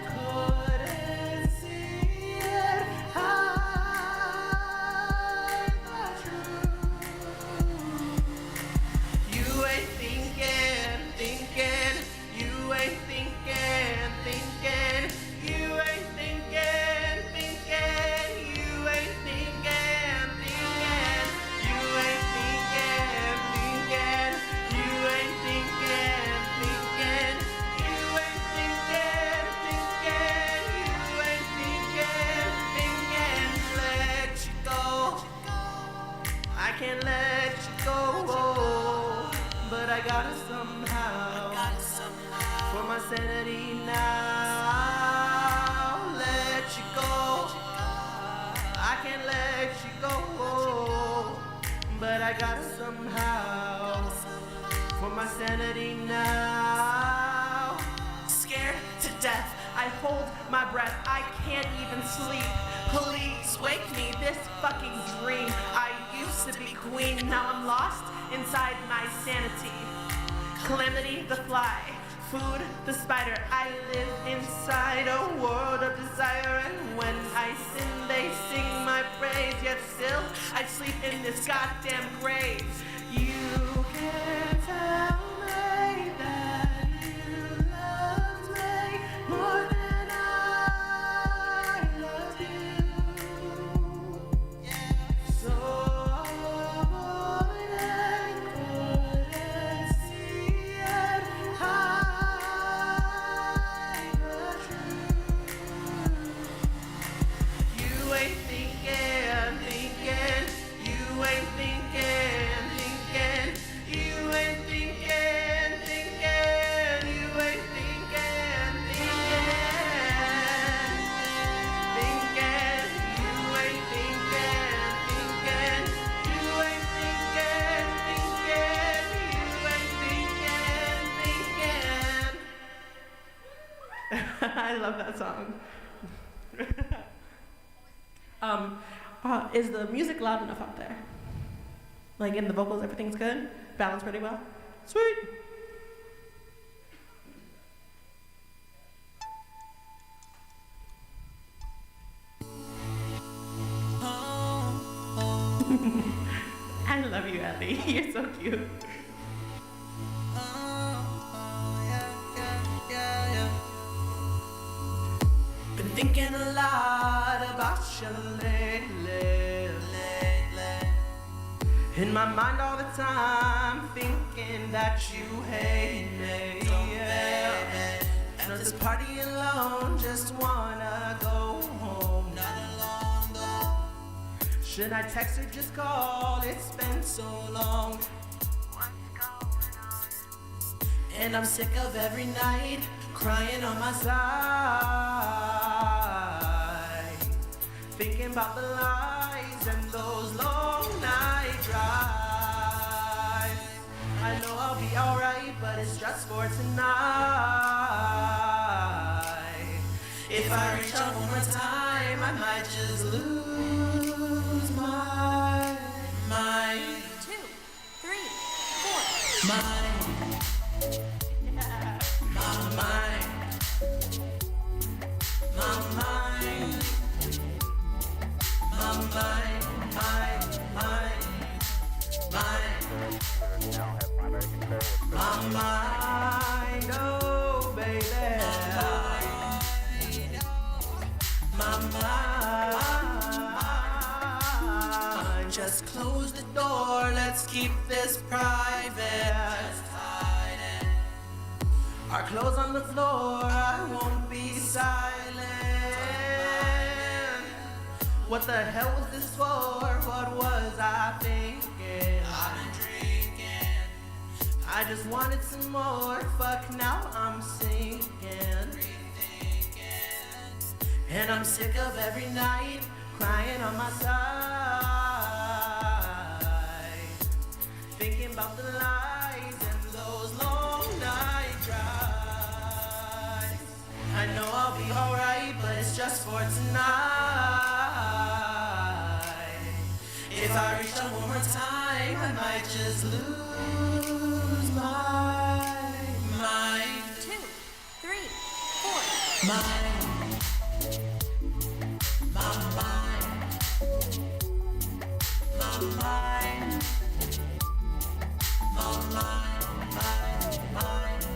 couldn't see it. Hide the truth. You ain't thinking. You ain't thinking. You ain't thinking. You ain't thinking. You ain't thinking. You ain't thinking. You ain't thinking. Let you go. I can't let go, but I gotta somehow, for my sanity now, let you go. I can't let you go, but I gotta somehow, for my sanity now. Scared to death, I hold my breath, I can't even sleep. Please wake me, this fucking dream. I used to be queen, now I'm lost inside my sanity. Calamity the fly, food the spider. I live inside a world of desire, and when I sin they sing my praise. Yet still I sleep in this goddamn grave. You can't tell me that you love me more than I love you. So avoid and couldn't see it, hide the truth. You ain't thinking, you ain't thinking, you ain't thinking, you ain't thinking, you ain't I love that song. Is the music loud enough out there? Like in the vocals, everything's good? Balanced pretty well? Sweet! I love you, Ellie. You're so cute. Been thinking a lot about you lately. In my mind all the time, thinking that you hate me. Not this party alone, just wanna go home. Not alone though. Should I text or just call? It's been so long. And I'm sick of every night crying on my side, thinking about the lies and those long night drives. I know I'll be alright, but it's just for tonight. If I reach out one more time, I might just lose my mind. 2, 3, 4. My mind, my mind, my mind, my mind, oh baby, my mind. Just close the door, let's keep this private. Our clothes on the floor, I won't be silent. What the hell was this for? What was I thinking? I've been drinking. I just wanted some more. Fuck, now I'm sinking. And I'm sick of every night crying on my side, thinking about the lies and those long night drives. I know I'll be alright, but it's just for tonight. If I reach out one more time, I might just lose my mind. 2, 3, 4. Mind. My mind. My mind. My mind.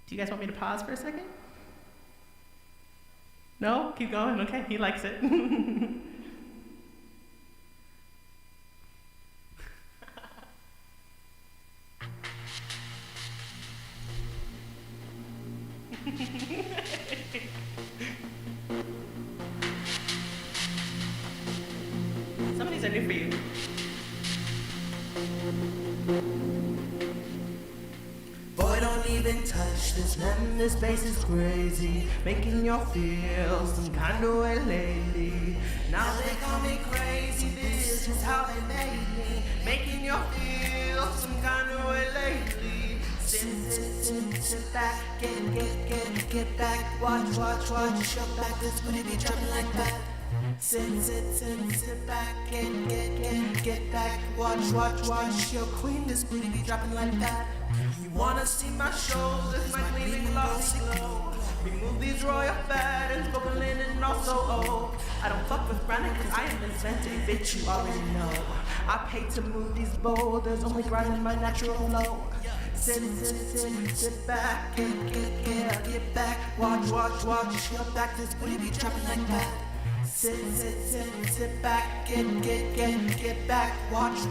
Do you guys want me to pause for a second? No? Keep going? Okay, he likes it. these are new for you. Boy, don't even touch this, man, this bass is crazy. Making you feel some kind of way lately. Now they call me crazy, this is how they made me. Making you feel some kind of way lately. Sit back, get back. Watch your back, this booty be dropping like that. Sit back, get back. Watch your queen, this booty be dropping like that. You wanna see my shoulders, my gleaming glossy glow. Remove these royal patterns, broken linen also old. I don't fuck with grinding cause I am invented, bitch, you already know. I pay to move these boulders, only grinding my natural flow. Sit back, get back. Watch your back, this booty be dropping like that. Sit back, get back. Watch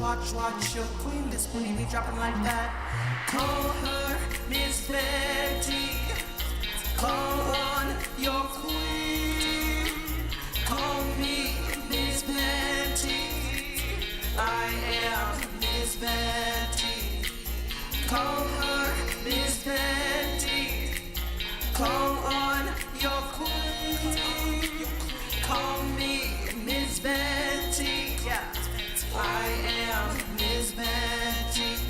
your queen, this booty be dropping like that. Call her Miss Betty. Call on your queen. Call me Miss Betty. I am Miss Betty. Call her Miss Betty. Call on your queen. Call me Miss Betty. Yeah, I am Miss Betty.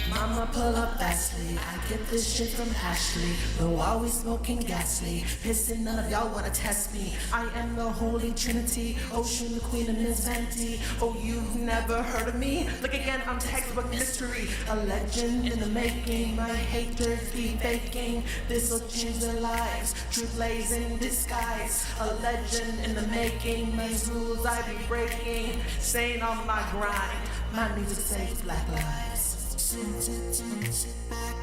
Mama pull up fastly. I get this shit from Ashley. Though always smoking ghastly. Pissing, none of y'all wanna test me. I am the Holy Trinity. Ocean, the Queen, and Miss Venti. Oh, you've never heard of me? Look again, I'm textbook mystery. A legend in the making. My haters be faking. This'll change their lives. Truth lays in disguise. A legend in the making. My rules I be breaking. Staying on my grind. My music saves black lives. Sit back,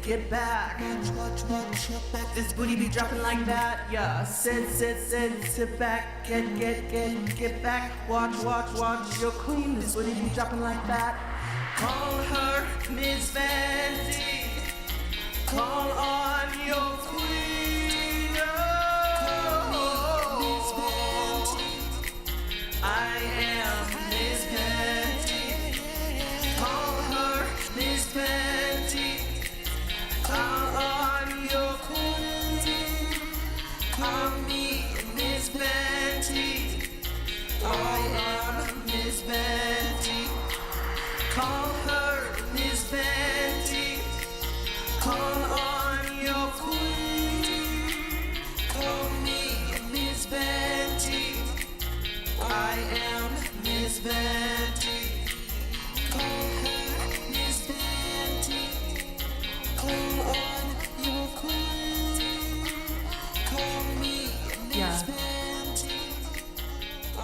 get back. Watch your back. This booty be dropping like that. Yeah, sit back, get back. Watch your queen. This booty be dropping like that. Call her Miss Vanity. Call on your queen. Oh, Miss Vanity. I am Miss Vanity. Call her Miss Vanity. Call on your queen. Call me Miss Vanity. I am Miss Vanity. Call her Miss Vanity. Call on your queen. Call me Miss Vanity. I am Miss Vanity. Call her Miss Vanity. Call on your queen. Call me Miss Vanity. I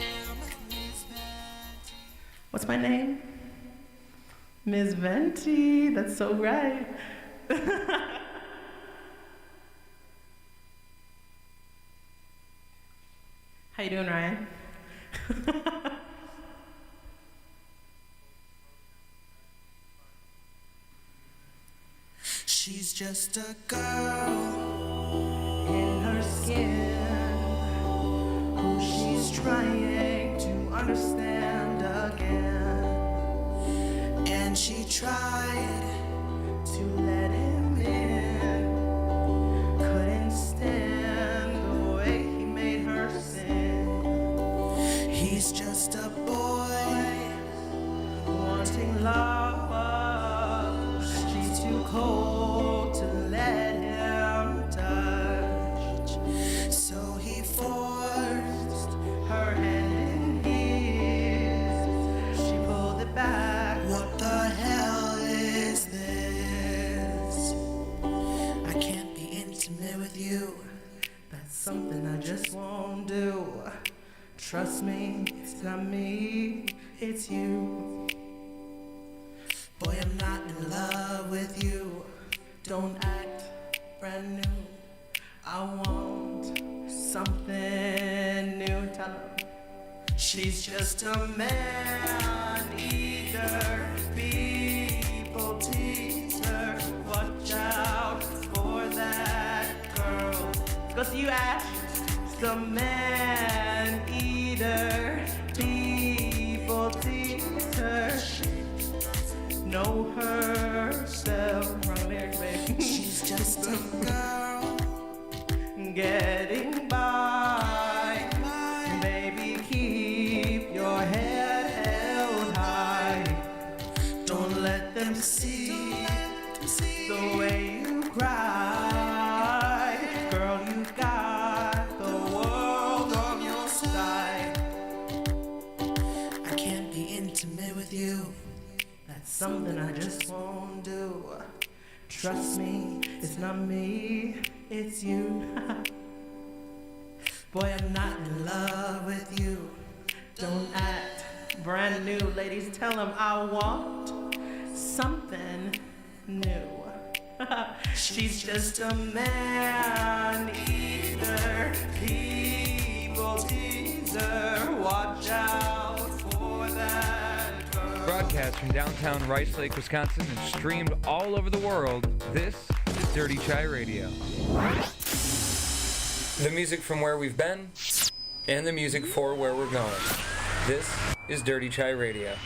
am Miss Vanity. What's my name? Miss Venti. That's so right. How you doing, Ryan? She's just a girl in her skin who she's trying to understand again. And she tried to let him in, couldn't stand the way he made her sin. He's just a boy wanting love. She's too cold to let him touch, so he forced her hand in his. She pulled it back. What the hell is this? I can't be intimate with you. That's something I just won't do. Trust me, it's not me, it's you. Boy, I'm not in love with you. Don't act brand new. I want something new. Tell her. She's just a man eater. People tease her. Watch out for that girl. Go see you, Ash. Just a man eater. keep your head held high. Don't let them see the way you cry. Girl, you got the world on your side. I can't be intimate with you. That's something I just won't do. Trust me, it's not me, it's you. Boy, I'm not in love with you. Don't act brand new. Ladies, tell him I want something new. She's just a man eater, people teaser. Watch out for that girl. Broadcast from downtown Rice Lake, Wisconsin, and streamed all over the world. This is Dirty Chai Radio. The music from where we've been, and the music for where we're going. This is Dirty Chai Radio.